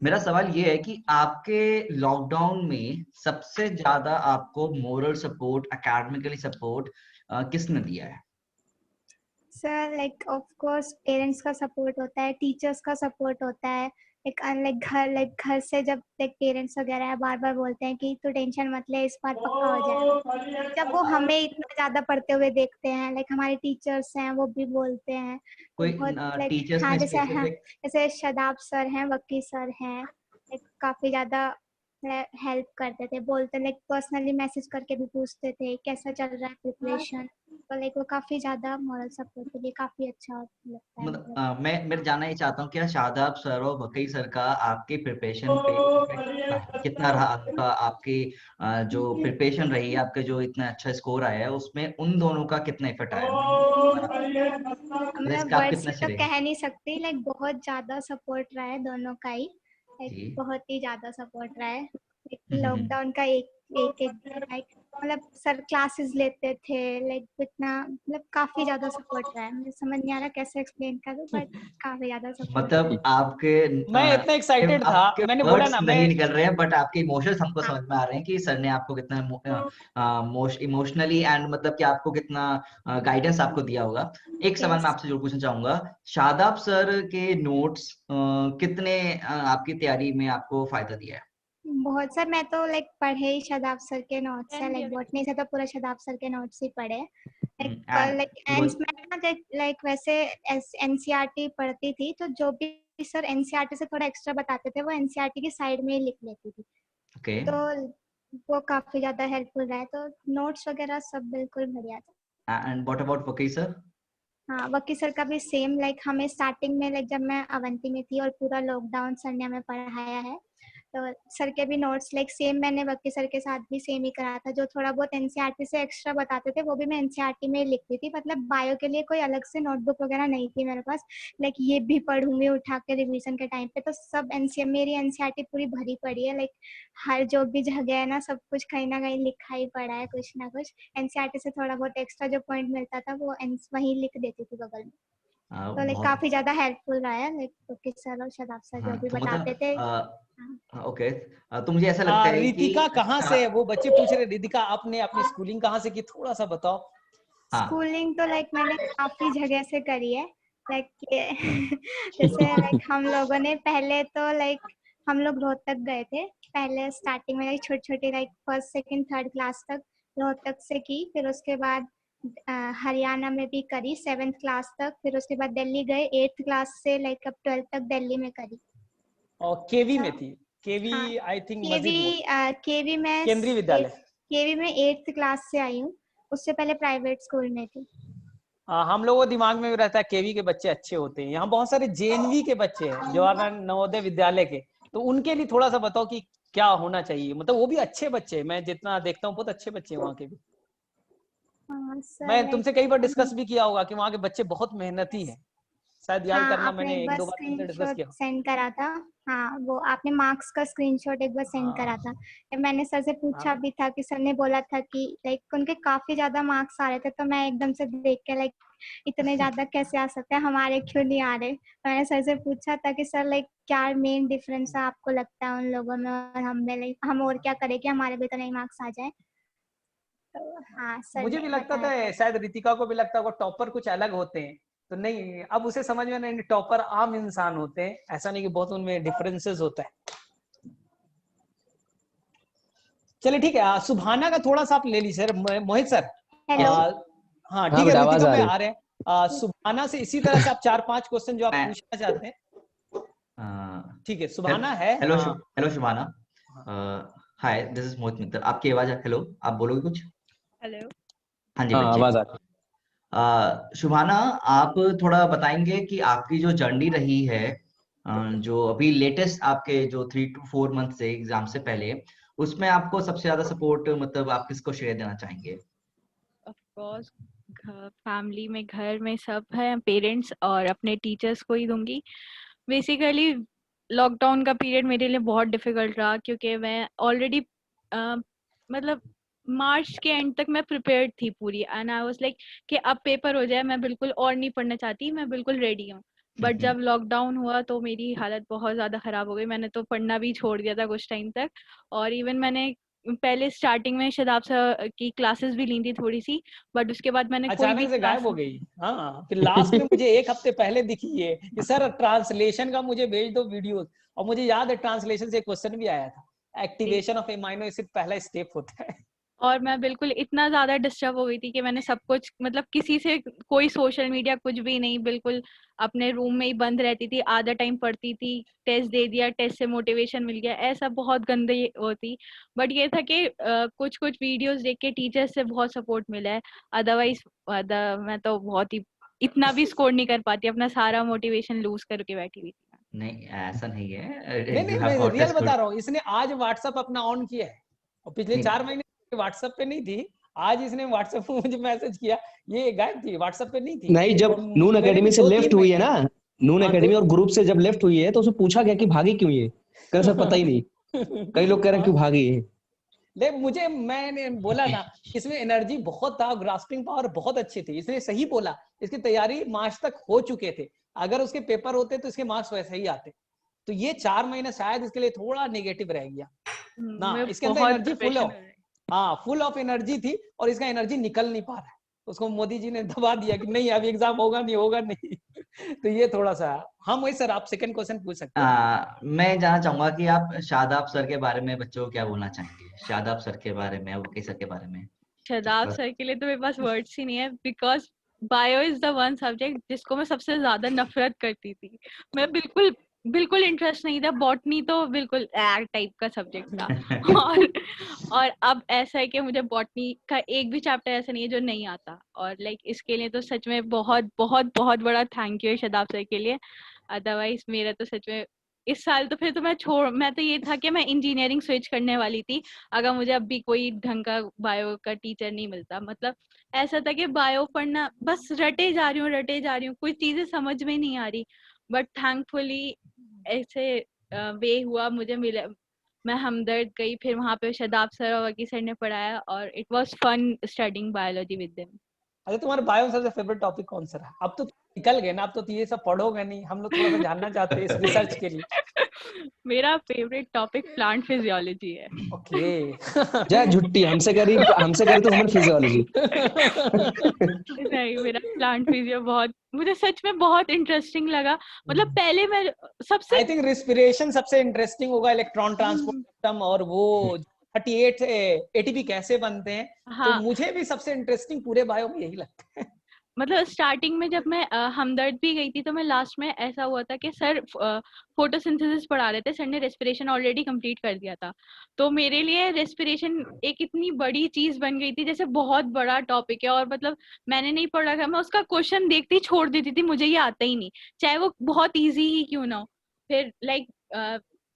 मेरा सवाल ये है कि आपके लॉकडाउन में सबसे ज्यादा आपको मोरल सपोर्ट, एकेडमिकली सपोर्ट किसने दिया है? Sir like of course parents का सपोर्ट होता है, टीचर्स का सपोर्ट होता है। लाइक घर से जब लाइक पेरेंट्स वगैरह बार बार बोलते हैं कि तू टेंशन मत ले, इस बार पक्का हो जाएगा। जब वो हमें इतना ज्यादा पढ़ते हुए देखते हैं, लाइक हमारे टीचर्स हैं वो भी बोलते हैं, कोई बहुत लाइक टीचर्स हाँ में जैसे स्पेसिफिक? जैसे शादाब सर हैं, वकी सर हैं, लाइक काफी ज्यादा हेल्प करते थे, बोलते लाइक पर्सनली मैसेज करके भी पूछते थे कैसा चल रहा है प्रिपरेशन, तो लाइक वो काफी ज्यादा मॉरल सपोर्ट के लिए काफी अच्छा लगता है। मतलब मैं जानना ही चाहता हूँ, क्या शादाब सर और वकील सर का आपके प्रिपरेशन पे इफेक्ट कितना रहा? आपका आपकी जो प्रिपरेशन रही है, आपके जो इतना अच्छा स्कोर आया है, उसमें उन दोनों का कितना इफेक्ट आया? मैं इसका आप वर्ड्स कितना में तो श्रेय? कह नहीं सकती, लाइक बहुत ज्यादा सपोर्ट रहा है दोनों का ही, लाइक जी। बहुत ही ज्यादा सपोर्ट रहा है। हम्म। लॉकडाउन का एक लाइक मतलब सर क्लासेस लेते थे, लाइक इतना मतलब काफी ज्यादा सपोर्ट रहा है। मुझे समझ नहीं आ रहा कैसे एक्सप्लेन करूं, बट काफी ज्यादा सपोर्ट। मतलब आपके मैं इतना एक्साइटेड था, आपके मैंने बोला वर्ड्स ना, नहीं मैं निकल रहे हैं, बट आपके इमोशंस हमको समझ में आ रहे हैं कि सर ने आपको कितना इमोशनली एंड मतलब कि आपको कितना गाइडेंस आपको दिया होगा। एक सवाल मैं आपसे जरूर पूछना चाहूंगा, शादाब सर के नोट्स कितने आपकी तैयारी में आपको फायदा दिया है? बहुत सर, मैं तो लाइक पढ़े ही शादाब सर के नोट्स है, लाइक बॉटनी से तो पूरा शादाब सर के नोट्स ही पढ़े। लाइक वैसे एनसीईआरटी पढ़ती थी, तो जो भी सर एनसीईआरटी से थोड़ा एक्स्ट्रा बताते थे वो एनसीईआरटी की साइड में ही लिख लेती थी। Okay. तो वो काफी ज्यादा हेल्पफुल रहा है, तो नोट्स वगैरह सब बिल्कुल बढ़िया था। एंड व्हाट अबाउट वकील सर? हाँ, वकी सर का भी सेम, लाइक हमें स्टार्टिंग में लाइक जब मैं अवंती में थी और पूरा लॉकडाउन सर ने हमें पढ़ाया है, तो सर के भी नोट्स लाइक सेम मैंने वकी सर के साथ भी सेम ही करा था। जो थोड़ा बहुत एनसीईआरटी से एक्स्ट्रा बताते थे वो भी मैं एनसीईआरटी में ही लिखती थी, मतलब बायो के लिए कोई अलग से नोटबुक वगैरह नहीं थी मेरे पास, लाइक ये भी पढ़ूंगी उठा के रिवीजन के टाइम पे। तो सब मेरी एनसीईआरटी पूरी भरी पड़ी है, लाइक हर जो भी जगह है ना सब कुछ कहीं ना कहीं लिखा ही पड़ा है, कुछ ना कुछ। एनसीईआरटी से थोड़ा बहुत एक्स्ट्रा जो पॉइंट मिलता था वो वहीं लिख देती थी बगल में। तो लाइक काफी ज्यादा हेल्पफुल रहा है, लाइक वकील सर और शादाब सर जो भी बताते थे। ओके, तो मुझे ऐसा लगता है रितिका कहाँ से, वो बच्चे पूछ रहे रितिका आपने अपनी स्कूलिंग कहाँ से की, थोड़ा सा बताओ। स्कूलिंग तो लाइक मैंने काफी जगह से करी है, लाइक जैसे लाइक हम लोगों ने पहले तो लाइक हम लोग रोहतक गए थे पहले स्टार्टिंग में, लाइक छोटी छोटी like first second third class तक रोहतक से की, फिर उसके बाद हरियाणा में भी करी 7th क्लास तक, फिर उसके बाद दिल्ली गए 8th क्लास से लाइक अब 12th तक दिल्ली में करी। और केवी में थी, केवी आई थिंक केवी में केंद्रीय विद्यालय, केवी में 8th क्लास से आई हूँ, उससे पहले प्राइवेट स्कूल में थी। हम लोगों को दिमाग में भी रहता है केवी के बच्चे अच्छे होते हैं, यहाँ बहुत सारे जेएनवी के बच्चे हैं, जवाहरलाल नवोदय विद्यालय के, तो उनके लिए थोड़ा सा बताओ कि क्या होना चाहिए, मतलब वो भी अच्छे बच्चे, मैं जितना देखता हूँ बहुत अच्छे बच्चे हैं वहाँ के भी। मैं तुमसे कई बार डिस्कस भी किया होगा कि वहाँ के बच्चे बहुत मेहनती हैं, शायद याद करना, मैंने एक दो बार तुमसे डिस्कस किया। सेंड करा था, हाँ वो आपने मार्क्स का स्क्रीनशॉट एक बार सेंड करा था, मैंने सर से पूछा भी था कि सर ने बोला था कि लाइक उनके काफी ज्यादा मार्क्स आ रहे थे, तो मैं एकदम से देख के लाइक इतने ज्यादा कैसे आ सकते हैं, हमारे क्यों नहीं आ रहे। मैंने सर से पूछा था कि सर लाइक क्या मेन डिफरेंस है आपको लगता है उन लोगों में और हम में, लाइक हम और क्या करें कि हमारे भी इतने ही मार्क्स आ जाए। तो हाँ सर मुझे भी लगता था, शायद रितिका को भी लगता होगा टॉपर कुछ अलग होते हैं, तो नहीं, अब उसे समझ में नहीं, टॉपर आम इंसान होते हैं, ऐसा नहीं कि बहुत उनमें डिफरेंसेस होता है। चलिए ठीक है, सुभाना का थोड़ा सा आप ले लीजिए सर, मोहित सर। हाँ ठीक है, रितिका में आ रहे हैं, सुभाना से इसी तरह से आप 4-5 क्वेश्चन जो आप पूछना चाहते हैं। ठीक है, सुभाना है। हेलो शुभाना, हाय दिस इज मोहित मित्तल, आपकी आवाज है, हेलो आप बोलोगे कुछ? हेलो, हाँ जी आवाज आ रही है। शुभाना, आप थोड़ा बताएंगे कि आपकी जो जर्नी रही है, जो अभी लेटेस्ट आपके जो 3 to 4 मंथ से एग्जाम से पहले, उसमें आपको सबसे ज्यादा सपोर्ट मतलब आप किसको शेयर देना चाहेंगे? ऑफ कोर्स फैमिली में, घर में सब है, पेरेंट्स और अपने टीचर्स को ही दूंगी। बेसिकली लॉकडाउन का पीरियड मेरे लिए बहुत डिफिकल्ट रहा, क्योंकि मैं ऑलरेडी मतलब मार्च के एंड तक मैं प्रिपेयर्ड थी पूरी, एंड आई वाज लाइक कि अब पेपर हो जाए, मैं बिल्कुल और नहीं पढ़ना चाहती, मैं बिल्कुल रेडी हूँ। बट जब लॉकडाउन हुआ तो मेरी हालत बहुत ज़्यादा ख़राब हो गई, मैंने तो पढ़ना भी छोड़ दिया था कुछ टाइम तक। और इवन मैंने पहले स्टार्टिंग में शदाब सर की क्लासेस भी ली थी थोड़ी सी, बट उसके बाद मैंने अचानक से गायब हो गई। हाँ, फिर लास्ट में मुझे 1 हफ्ते पहले दिखी है कि सर ट्रांसलेशन का मुझे भेज दो वीडियोस, और मुझे याद है ट्रांसलेशन से क्वेश्चन भी आया था, एक्टिवेशन ऑफ एमाइनो एसिड पहला स्टेप होता है। और मैं बिल्कुल इतना ज़्यादा डिस्टर्ब हो गई थी कि मैंने सब कुछ, मतलब किसी से कोई सोशल मीडिया कुछ भी नहीं, बिल्कुल अपने रूम में ही बंद रहती थी, आधा टाइम पढ़ती थी, टेस्ट दे दिया, टेस्ट से मोटिवेशन मिल गया, ऐसा बहुत गंदे होती। बट ये था कि कुछ कुछ वीडियोस देख के टीचर्स से बहुत सपोर्ट मिला है, अदरवाइज मैं तो बहुत ही इतना भी स्कोर नहीं कर पाती, अपना सारा मोटिवेशन लूज करके बैठी हुई थी। नहीं ऐसा नहीं है, नहीं मैं रियल बता रहा हूँ, इसने आज व्हाट्सएप अपना ऑन किया है और पिछले 4 महीने व्हाट्सएप पे नहीं थी, आज इसने व्हाट्सएप पे मुझे मैसेज किया, ये गायब थी, व्हाट्सएप पे नहीं थी। नहीं, जब नून एकेडमी से लेफ्ट हुई है ना, नून एकेडमी और ग्रुप से जब लेफ्ट हुई है तो उसे पूछा गया कि भागी क्यों ये, कह सर पता ही नहीं। कई लोग कह रहे हैं क्यों भागी है। ले मुझे, मैंने बोला ना इसमें एनर्जी बहुत था, ग्रास्पिंग पावर बहुत अच्छी थी, इसने सही बोला, इसकी तैयारी मार्च तक हो चुके थे, अगर उसके पेपर होते तो इसके मार्क्स वैसे ही आते, तो ये 4 महीने शायद इसके लिए थोड़ा नेगेटिव रह गया ना, इसके अंदर एनर्जी फुल है, हाँ फुल ऑफ एनर्जी थी, और इसका एनर्जी निकल नहीं पा रहा है, उसको मोदी जी ने दबा दिया कि नहीं अभी एग्जाम होगा नहीं तो ये थोड़ा सा। हम वही सर, आप सेकंड क्वेश्चन पूछ सकते हैं। मैं जानना चाहूंगा कि आप शादाब सर के बारे में बच्चों को क्या बोलना चाहेंगे, शादाब सर के बारे में, अबू सर के बारे में? शादाब सर के लिए तो मेरे पास वर्ड्स ही नहीं है, because bio is the one subject जिसको मैं सबसे ज्यादा नफरत करती थी, मैं बिल्कुल इंटरेस्ट नहीं था, बॉटनी तो बिल्कुल टाइप का सब्जेक्ट था और अब ऐसा है कि मुझे बॉटनी का एक भी चैप्टर ऐसा नहीं है जो नहीं आता, और लाइक इसके लिए तो सच में बहुत बहुत बहुत बड़ा थैंक यू है शादाब सर के लिए, अदरवाइज मेरा तो सच में इस साल तो फिर तो मैं तो ये था कि मैं इंजीनियरिंग स्विच करने वाली थी अगर मुझे अब भी कोई ढंग का बायो का टीचर नहीं मिलता, मतलब ऐसा था कि बायो पढ़ना बस रटे जा रही हूँ, कुछ चीजें समझ में नहीं आ रही, बट थैंकफुली ऐसे वे हुआ, मुझे मिला, मैं हमदर्द गई, फिर वहाँ पे शादाब सर और वकी सर ने पढ़ाया और it was fun studying biology with them. अच्छा, तुम्हारा बायो में सबसे फेवरेट टॉपिक कौन सा रहा? अब तो निकल गए ना, अब तो ये सब पढ़ोगे नहीं, हम लोग थोड़ा सा जानना चाहते हैं इस रिसर्च के लिए। मेरा फेवरेट टॉपिक प्लांट फिजियोलॉजी है। ओके जा झुट्टी, हमसे करी तो ह्यूमन फिजियोलॉजी। नहीं, मेरा प्लांट फिजियो बहुत, मुझे सच में बहुत इंटरेस्टिंग लगा, मतलब पहले मैं सबसे आई थिंक रेस्पिरेशन सबसे इंटरेस्टिंग होगा, इलेक्ट्रॉन ट्रांसपोर्ट सिस्टम, और वो 38 एटीपी कैसे बनते हैं, हाँ। तो मुझे भी सबसे इंटरेस्टिंग पूरे बायो में यही लगता है। मतलब स्टार्टिंग में जब मैं हमदर्द भी गई थी तो मैं लास्ट में ऐसा हुआ था कि सर फोटोसिंथेसिस पढ़ा रहे थे, सर ने रेस्पिरेशन ऑलरेडी कंप्लीट कर दिया था, तो मेरे लिए रेस्पिरेशन एक इतनी बड़ी चीज बन गई थी, जैसे बहुत बड़ा टॉपिक है और मतलब मैंने नहीं पढ़ा था, मैं उसका क्वेश्चन देखते ही छोड़ देती थी, मुझे ये आता ही नहीं, चाहे वो बहुत ईजी ही क्यों ना हो। फिर लाइक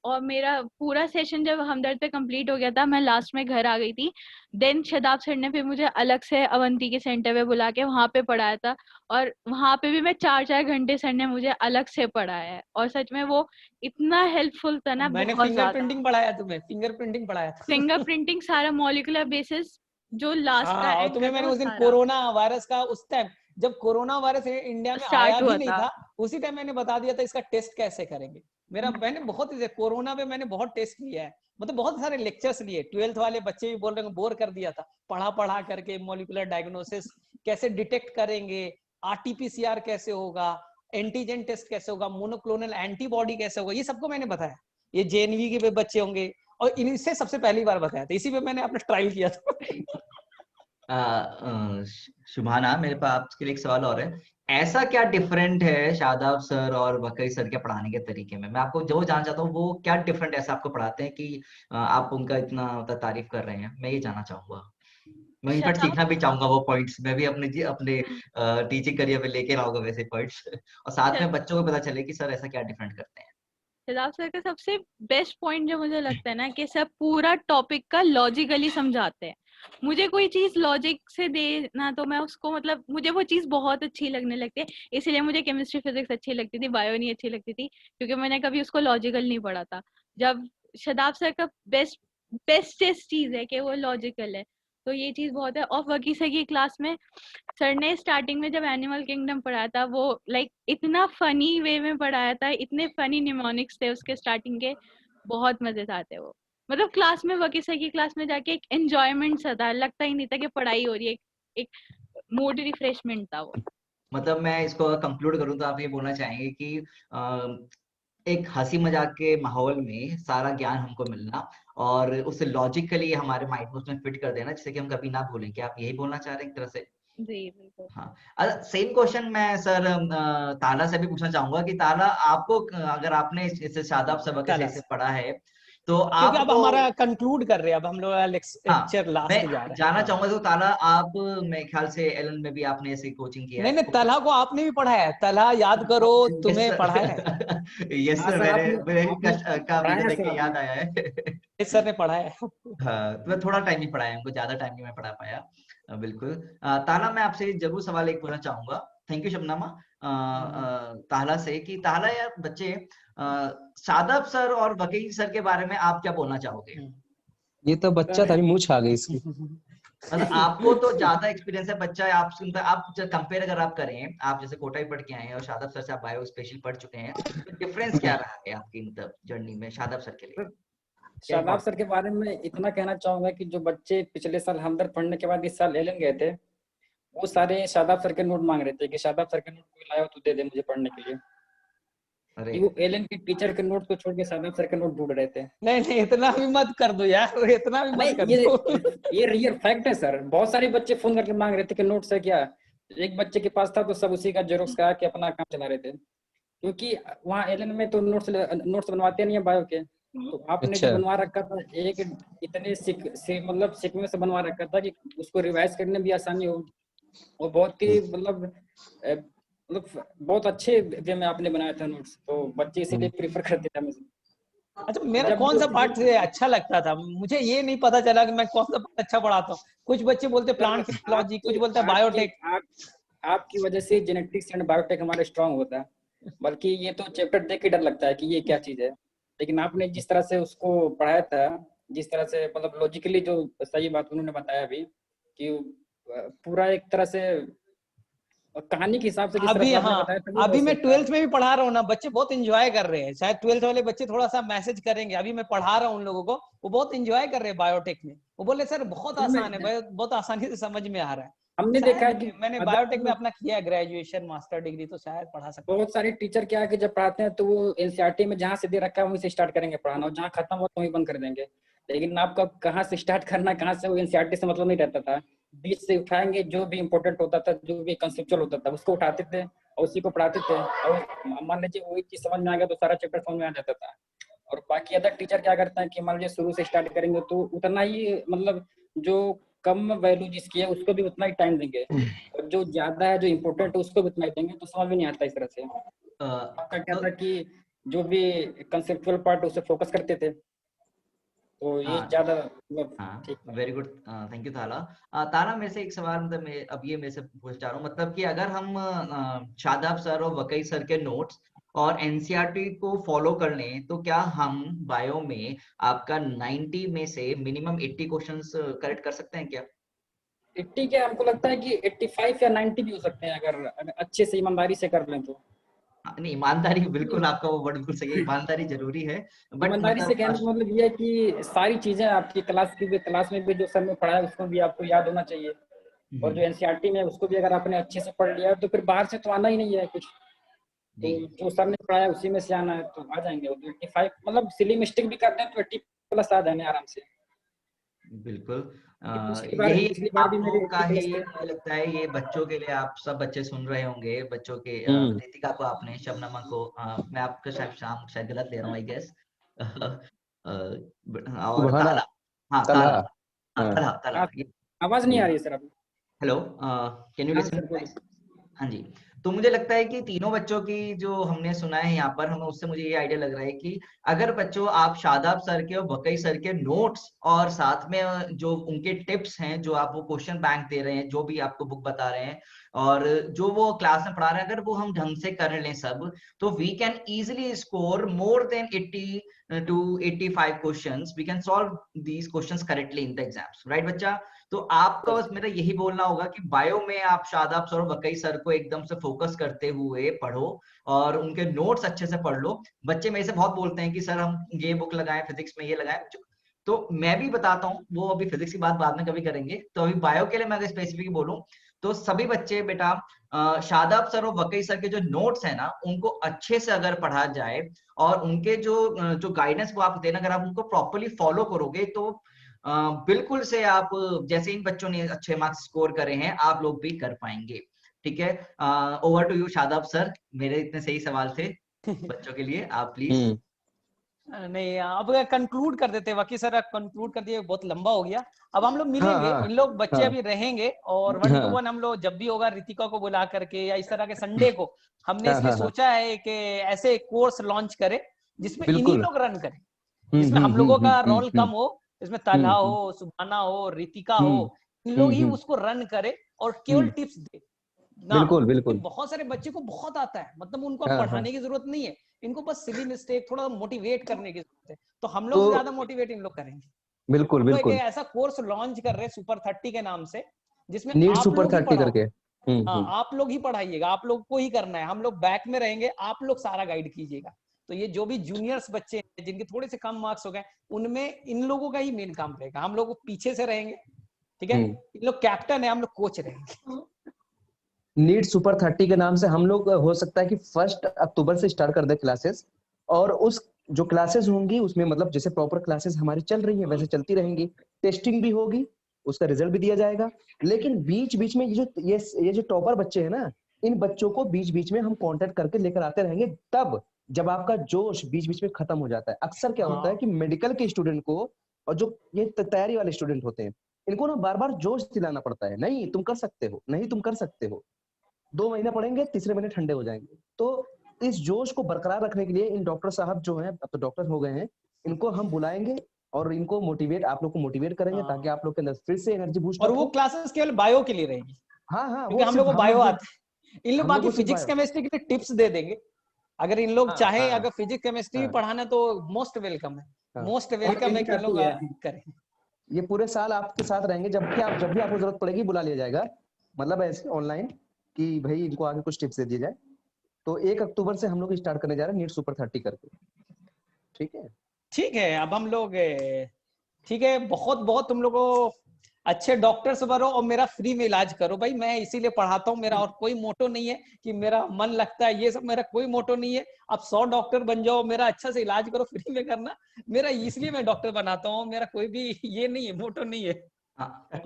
और मेरा पूरा सेशन जब हमदर्द पे कंप्लीट हो गया था, मैं लास्ट में घर आ गई थी। देन शदाब सर ने फिर मुझे अलग से अवंती के सेंटर पे बुला के वहां पे पढ़ाया था, और वहां पे भी मैं 4-4 घंटे सर ने मुझे अलग से पढ़ाया है, और सच में वो इतना हेल्पफुल था ना, मैंने बहुत फिंगर प्रिंटिंग पढ़ाया तुम्हें, फिंगर प्रिंटिंग पढ़ाया था। फिंगर प्रिंटिंग सारा मॉलिक्यूलर बेसिस जो लास्ट का और एंड तुम्हें मैंने उस दिन कोरोना वायरस का, उस टाइम जब कोरोना वायरस इंडिया में आया भी नहीं था, उसी टाइम मैंने बता दिया था इसका टेस्ट कैसे करेंगे। मैंने बहुत कोरोना में मैंने बहुत टेस्ट लिया है, मतलब बहुत सारे लेक्चर्स लिए। 12th वाले बच्चे भी बोल रहे हैं, बोर कर दिया था पढ़ा करके। मॉलिक्यूलर डायग्नोसिस कैसे डिटेक्ट करेंगे, आरटीपीसीआर कैसे होगा, एंटीजन टेस्ट कैसे होगा, मोनोक्लोनल एंटीबॉडी कैसे होगा, ये सबको मैंने बताया। ये जेएनवी के बच्चे होंगे, और इनसे सबसे पहली बार बताया था, इसी पे मैंने अपना ट्रायल किया था। शुभाना, मेरे पास आपके लिए एक सवाल और है। ऐसा क्या डिफरेंट है शादाब सर और वकई सर के पढ़ाने के तरीके में? मैं आपको जो जानना चाहता हूँ, वो क्या डिफरेंट ऐसा आपको पढ़ाते हैं कि आप उनका इतना तारीफ कर रहे हैं? मैं ये जानना चाहूंगा। मैं इनफैक्ट सीखना भी चाहूंगा वो पॉइंट्स। मैं भी अपने टीचिंग करियर में लेके आऊंगा वैसे पॉइंट्स, और साथ में बच्चों को पता चले कि सर ऐसा क्या डिफरेंट करते हैं। शदाब सर का सबसे बेस्ट पॉइंट जो मुझे लगता है ना, कि सब पूरा टॉपिक का लॉजिकली समझाते हैं। मुझे कोई चीज लॉजिक से देना तो मैं उसको, मतलब मुझे वो चीज बहुत अच्छी लगने लगती है, इसलिए मुझे केमिस्ट्री फिजिक्स अच्छी लगती थी, बायो नहीं अच्छी लगती थी, क्योंकि मैंने कभी उसको लॉजिकल नहीं पढ़ा था। जब शदाब सर का बेस्टेस्ट चीज है कि वो लॉजिकल है, तो ये चीज बहुत है। और वकी सर की क्लास में सर ने स्टार्टिंग में जब एनिमल किंगडम पढ़ाया था, वो लाइक इतना फनी वे में पढ़ाया था, इतने फनी निमोनिक्स थे उसके स्टार्टिंग के, बहुत मजे आते वो। मतलब क्लास में, वकी सर की क्लास में जाके एक एंजॉयमेंट सा था, लगता ही नहीं था कि पढ़ाई हो रही है, एक मूड रिफ्रेशमेंट था वो। मतलब मैं इसको कंक्लूड करूँ तो आप ये बोलना चाहेंगे कि एक हंसी मजाक के माहौल में सारा ज्ञान हमको मिलना, और उसे लॉजिकली हमारे माइंड में उसमें फिट कर देना, जिससे कि हम कभी ना भूलें। क्या आप यही बोलना चाह रहे हैं एक तरह से? जी बिल्कुल। हाँ, सेम क्वेश्चन मैं सर ताला से भी पूछना चाहूंगा कि ताला, आपको अगर आपने इसे शादाब सबक से पढ़ा है तो क्योंकि अब हमारा कंक्लूड कर रहे हैं, अब हम लोग लेक्चर लास्ट जा रहे हैं। जानना चाहूंगा तो ताला, आप मेरे ख्याल से एलन में भी आपने ऐसी कोचिंग किया है? नहीं, तलहा को आपने भी पढ़ाया है, तलहा याद करो, तुम्हें पढ़ाया है। यस सर, मेरे का वीडियो देख के याद आया है। सर ने पढ़ाया है। हाँ, तो मैं थोड़ा टाइम ही पढ़ाया, उनको ज्यादा टाइम नहीं मैं पढ़ा पाया। बिल्कुल। ताला, मैं आपसे जरूर सवाल एक पूछना चाहूंगा। थैंक यू शबनमा। ताला से कि ताला यार, बच्चे शादाब सर और वकील सर के बारे में आप क्या बोलना चाहोगे? ये तो बच्चा था, मूंछ आ गई इसकी। मतलब आपको तो ज्यादा एक्सपीरियंस है, बच्चा है। आप कंपेयर अगर आप करें, आप जैसे कोटा ही पढ़ के आए हैं और शादाब सर से आप बायो स्पेशल पढ़ चुके हैं, तो डिफरेंस क्या रहा है आपकी मतलब जर्नी में शादाब सर के लिए? शादाब सर के बारे में इतना कहना चाहूंगा कि जो बच्चे पिछले साल हमदर्द पढ़ने के बाद इस साल एलन गए थे, वो सारे शादाब सर के नोट मांग रहे थे कि शादाब सर के नोट कोई लाया हो तो दे दे मुझे पढ़ने के लिए। अरे वो एलन के टीचर के नोट को छोड़ के शादाब सर के नोट ढूंढ रहे थे। नहीं, इतना भी मत कर दो यार, इतना भी मत कर दो। ये रियल फैक्ट है सर। बहुत सारे बच्चे फोन करके मांग रहे थे कि नोट्स है क्या। एक बच्चे के पास था तो सब उसी का जेरोक्स करा के अपना काम चला रहे थे, क्योंकि वहाँ एलन में तो नोट्स बनवाते नहीं है बायो के। तो आपने जो बनवा रखा था, एक इतने मतलब सीखने से बनवा रखा था कि उसको रिवाइज करने भी आसानी हो, और बहुत ही मतलब बहुत अच्छे वे में आपने बनाया था नोट्स, तो बच्चे इसीलिए प्रेफर करते थे मुझे। अच्छा, मेरा कौन सा पार्ट अच्छा लगता था? मुझे ये नहीं पता चला कि मैं कौन सा पार्ट अच्छा पढ़ाता हूँ। कुछ बच्चे बोलते प्लांट फिजियोलॉजी, कुछ बोलते बायोटेक। आपकी वजह से जेनेटिक्स एंड बायोटेक हमारे स्ट्रांग होता है, बल्कि ये तो चैप्टर देख के डर लगता है कि ये क्या चीज है। लेकिन आपने जिस तरह से उसको पढ़ाया था, जिस तरह से मतलब लॉजिकली, जो सही बात उन्होंने बताया अभी, कि पूरा एक तरह से कहानी के हिसाब से जिस तरह से आपने बताया था, अभी मैं 12th में भी पढ़ा रहा हूँ ना, बच्चे बहुत एंजॉय कर रहे हैं। शायद 12th वाले बच्चे थोड़ा सा मैसेज करेंगे, अभी मैं पढ़ा रहा हूँ उन लोगों को, वो बहुत एंजॉय कर रहे हैं बायोटेक में। वो बोले सर बहुत आसान है, बहुत आसानी से समझ में आ रहा है। हमने देखा है कि मैंने बायोटेक में अपना किया है ग्रेजुएशन, मास्टर डिग्री, तो शायद पढ़ा सकते। बहुत सारे टीचर क्या है कि जब पढ़ाते हैं तो वो एनसीईआरटी में जहाँ से दे रखा है वहीं से स्टार्ट करेंगे पढ़ाना, और जहाँ खत्म हो तो वहीं बंद कर देंगे। लेकिन आपका कहाँ से स्टार्ट करना, कहाँ से, वो एनसीईआरटी से मतलब नहीं रहता था। बीच से उठाएंगे, जो भी इम्पोर्टेंट होता था, जो भी कंसेप्चुअल होता था, उसको उठाते थे और उसी को पढ़ाते थे। और मान लीजिए वही चीज समझ में आ गया तो सारा चैप्टर समझ में आ जाता था। और बाकी अदर टीचर क्या करते हैं कि मान लीजिए शुरू से स्टार्ट करेंगे तो उतना ही, मतलब जो कम वैल्यू जिसकी है उसको भी उतना ही टाइम देंगे, और जो ज्यादा है, जो इम्पोर्टेंट है, उसको भी उतना ही देंगे, तो समझ में नहीं आता इस तरह से। आपका क्या था कि जो भी कंसेप्चुअल पार्ट उसे फोकस करते थे, तो ये ज्यादा ठीक। वेरी गुड, थैंक यू ताला। ताला, मेरे से एक सवाल, मतलब मैं अब ये मेरे से पूछना चाह रहा हूँ, मतलब कि अगर हम शादाब सर और वकई सर के नोट्स और एनसीईआरटी को फॉलो कर लें, तो क्या हम बायो में आपका 90 में से मिनिमम 80 क्वेश्चंस करेक्ट कर सकते हैं क्या? 80 क्या, हमको लगता है कि 85 या 90 भी हो सकते हैं, अगर अच्छे से ईमानदारी से कर लें तो। नहीं, ईमानदारी बिल्कुल, आपका वो वर्ड बिल्कुल सही है, ईमानदारी जरूरी है, बट ईमानदारी से कहने का मतलब ये है कि सारी चीजें आपकी क्लास में भी जो सर ने पढ़ाया उसको भी आपको याद होना चाहिए, और जो एनसीईआरटी में उसको भी अगर आपने अच्छे से पढ़ लिया तो फिर बाहर से तो आना ही नहीं है कुछ, तो जो सर ने पढ़ाया उसी में से आना है, तो आ जाएंगे। 85 मतलब सिली मिस्टेक भी कर दें तो 80 प्लस आ जाने आराम से। बिल्कुल, यही आप लोगों का ही, मुझे लगता है ये बच्चों के लिए, आप सब बच्चे सुन रहे होंगे, बच्चों के, रितिका को आपने, शबनमा को, मैं आपका शायद गलत ले रहा हूँ आई गेस, और ताला, हाँ ताला, ताला, आवाज नहीं आ रही है सर अभी। Hello, can you listen? हाँ जी। तो मुझे लगता है कि तीनों बच्चों की जो हमने सुना है यहाँ पर, हमें उससे मुझे ये आइडिया लग रहा है कि अगर बच्चों आप शादाब सर के और वकई सर के नोट्स और साथ में जो उनके टिप्स हैं, जो आप वो क्वेश्चन बैंक दे रहे हैं, जो भी आपको बुक बता रहे हैं और जो वो क्लास में पढ़ा रहे हैं, अगर वो हम ढंग से कर लें सब, तो we can easily score more than 80 to 85 questions. We can solve these questions correctly in the exams, right बच्चा? तो आपका बस मेरा यही बोलना होगा कि बायो में आप शादाब सर और वकई सर को एकदम से फोकस करते हुए पढ़ो और उनके नोट्स अच्छे से पढ़ लो। बच्चे मेरे से बहुत बोलते हैं कि सर हम ये बुक लगाएं, फिजिक्स में ये लगाएं, तो मैं भी बताता हूँ, वो अभी फिजिक्स की बात बाद में कभी करेंगे। तो अभी बायो के लिए मैं अगर स्पेसिफिक बोलूं तो सभी बच्चे बेटा शादाब सर और वकई सर के जो नोट्स है ना, उनको अच्छे से अगर पढ़ा जाए और उनके जो गाइडेंस वो आप देना, अगर आप उनको प्रॉपरली फॉलो करोगे तो बिल्कुल से आप, जैसे इन बच्चों ने अच्छे मार्क्स स्कोर करे हैं, आप लोग भी कर पाएंगे। ठीक है, over to you Shadab sir, मेरे इतने सही सवाल थे बच्चों के लिए, आप प्लीज। नहीं, अब कंक्लूड कर देते, वकी सर कंक्लूड कर दिए, बहुत लंबा हो गया। अब हम लोग मिलेंगे, इन लोग बच्चे अभी रहेंगे और 1 to 1 हम लोग जब भी होगा रितिका को बुला करके या इस तरह के संडे को, हमने इसलिए सोचा है कि ऐसे कोर्स लॉन्च करें जिसमें इन्हीं लोग रन करें, जिसमें हम लोगों का रोल कम हो, इसमें तलहा हो, सुबाना हो, रितिका हो, इन लोग ही उसको रन करे और केवल टिप्स दे। बिल्कुल बिल्कुल। बहुत सारे बच्चे को बहुत आता है, मतलब उनको पढ़ाने की जरूरत नहीं है, इनको बस सिली मिस्टेक थोड़ा मोटिवेट करने की जरूरत है, तो हम लोग ज्यादा मोटिवेट इन लोग करेंगे। बिल्कुल बिल्कुल। एक ऐसा कोर्स लॉन्च कर रहे हैं सुपर 30 के नाम से, जिसमें नीट आप सुपर लोग 30 करके, हाँ, आप लोग ही पढ़ाइएगा, आप लोग को ही करना है, हम लोग बैक में रहेंगे, आप लोग सारा गाइड कीजिएगा। तो ये जो भी जूनियर्स बच्चे हैं जिनके थोड़े से कम मार्क्स हो गए, उनमें इन लोगों का ही मेन काम रहेगा, हम लोग पीछे से रहेंगे। ठीक है, इन लोग कैप्टन है, हम लोग कोच रहेंगे। नीट सुपर 30 के नाम से हम लोग, हो सकता है कि 1 अक्टूबर से स्टार्ट कर दे क्लासेस, और उस जो क्लासेस होंगी उसमें मतलब जैसे प्रॉपर क्लासेस हमारी चल रही है वैसे चलती रहेंगी, टेस्टिंग भी होगी, उसका रिजल्ट भी दिया जाएगा। लेकिन बीच बीच में ये जो टॉपर बच्चे हैं ना, इन बच्चों को बीच बीच में हम कांटेक्ट करके लेकर आते रहेंगे, तब जब आपका जोश बीच बीच में खत्म हो जाता है। अक्सर क्या होता है कि मेडिकल के स्टूडेंट को और जो ये तैयारी वाले स्टूडेंट होते हैं, इनको ना बार बार जोश दिलाना पड़ता है, नहीं तुम कर सकते हो, नहीं तुम कर सकते हो। 2 महीने पढ़ेंगे, तीसरे महीने ठंडे हो जाएंगे। तो इस जोश को बरकरार रखने के लिए इन डॉक्टर साहब जो हैं, अब तो डॉक्टर हो गए हैं, इनको हम बुलाएंगे और इनको मोटिवेट, आप लोग को मोटिवेट करेंगे ताकि आप लोग के अंदर फिर से एनर्जी बूस्ट हो। और वो क्लासेस केवल बायो के लिए रहेगी। हाँ, क्योंकि हम लोग को बायो आता है, इन लोग बाकी फिजिक्स केमिस्ट्री के लिए टिप्स दे देंगे। अगर इन लोग चाहे अगर फिजिक्स केमिस्ट्री भी पढ़ाना तो मोस्ट वेलकम है, मोस्ट वेलकम है कि लोग करें। ये पूरे साल आपके साथ रहेंगे, जब भी आपको जरूरत पड़ेगी बुला लिया जाएगा, मतलब ऐसे ऑनलाइन कि भाई इनको आगे कुछ टिप्स दे दिए जाए। तो 1 अक्टूबर से हम लोग स्टार्ट करने जा रहे हैं नीट सुपर 30 करके। ठीक है, ठीक है। अब हम लोग, ठीक है, बहुत बहुत तुम लोगों को अच्छे डॉक्टर्स बनो और मेरा फ्री में इलाज करो भाई। मैं इसीलिए पढ़ाता हूँ, मेरा और कोई मोटो नहीं है कि मेरा मन लगता है ये सब, मेरा कोई मोटो नहीं है। आप 100 डॉक्टर बन जाओ, मेरा अच्छा से इलाज करो, फ्री में करना, मेरा इसलिए मैं डॉक्टर बनाता हूँ। मेरा कोई भी ये नहीं है, मोटो नहीं है।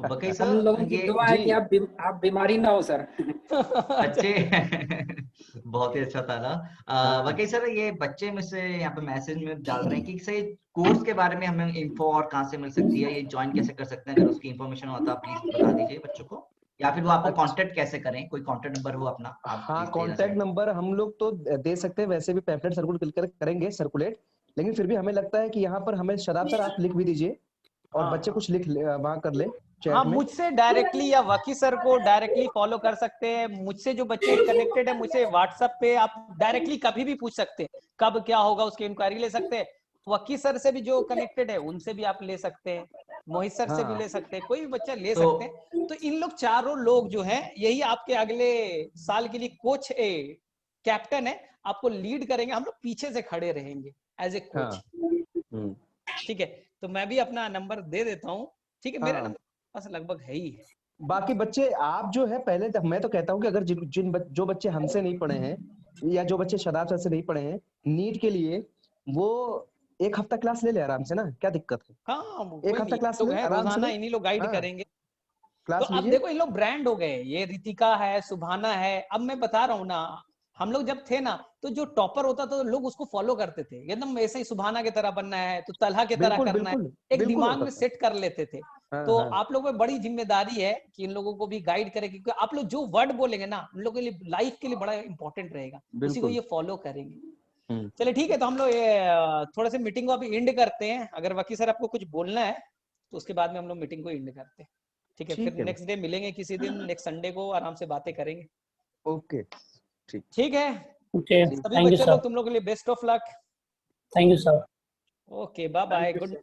वकील सर, हम लोगों की दुआ है कि आप बीमारी ना हो सर। बच्चे बहुत ही अच्छा था। वकील सर, ये बच्चे में से यहाँ पे मैसेज में डाल रहे हैं कि सही कोर्स के बारे में हमें इंफो और कहाँ से मिल सकती है, ये ज्वाइन कैसे कर सकते हैं? अगर उसकी इन्फॉर्मेशन हो तो आप प्लीज बता दीजिए बच्चों को, या फिर वो आपको कांटेक्ट कैसे करें, कोई कांटेक्ट नंबर हो अपना? हाँ, कांटेक्ट नंबर हम लोग तो दे सकते हैं, वैसे भी पैम्फलेट सर्कुलेट करेंगे सर्कुलेट, लेकिन फिर भी हमें लगता है कि यहाँ पर हमें शराब सर आप लिख भी दीजिए और बच्चे कुछ लिख वहां कर ले। हाँ, मुझसे डायरेक्टली या वकी सर को डायरेक्टली फॉलो कर सकते हैं। मुझसे जो बच्चे कनेक्टेड है, मुझसे व्हाट्सएप पे आप डायरेक्टली कभी भी पूछ सकते हैं, कब क्या होगा उसकी इंक्वायरी ले सकते हैं। वकी सर से भी जो कनेक्टेड है उनसे भी आप ले सकते हैं, मोहित सर से भी ले सकते हैं, कोई भी बच्चा ले सकते हैं। तो इन लोग चारों लोग जो हैं, यही आपके अगले साल के लिए कोच कैप्टन है, आपको लीड करेंगे। हम लोग पीछे से खड़े रहेंगे एज ए कोच। ठीक है, तो मैं भी अपना नंबर दे देता हूँ। ठीक है, मेरा नंबर बस लगभग है ही है। बाकी बच्चे आप जो है पहले मैं तो कहता हूँ कि अगर जो बच्चे हमसे नहीं पढ़े हैं या जो बच्चे शराब सर से नहीं पढ़े हैं, नीट के लिए वो 1 हफ्ता क्लास ले ले आराम से ना, क्या दिक्कत है? हाँ, 1 हफ्ता क्लास ले आराम से, रोजाना इन्हीं लोग गाइड करेंगे। क्लास तो अब देखो इन लोग ब्रांड हो गए, ये रितिका है, सुभाना है। अब मैं बता रहा हूँ ना, हम लोग जब थे ना तो जो टॉपर होता था तो लोग उसको फॉलो करते थे, एकदम ऐसे ही सुभाना की तरह बनना है तो तलहा की तरह करना है, एक दिमाग में सेट कर लेते थे। तो आप लोगों में बड़ी जिम्मेदारी है कि इन लोगों को भी गाइड करें, क्योंकि आप लोग जो वर्ड बोलेंगे ना, उन लोगों के लिए लाइफ के लिए बड़ा इंपॉर्टेंट रहेगा, उसी को ये फॉलो करेंगे। चलिए ठीक है, तो हम लोग थोड़ा से मीटिंग को अभी एंड करते हैं। अगर वकील सर आपको कुछ बोलना है तो उसके बाद में हम लोग मीटिंग को एंड करते हैं। ठीक है, फिर नेक्स्ट डे मिलेंगे किसी दिन, नेक्स्ट संडे को आराम से बातें करेंगे। ओके, ठीक है। Okay, सभी बच्चे लोग, तुम लोग के लिए best of luck. Thank you, sir. Okay, bye bye, good.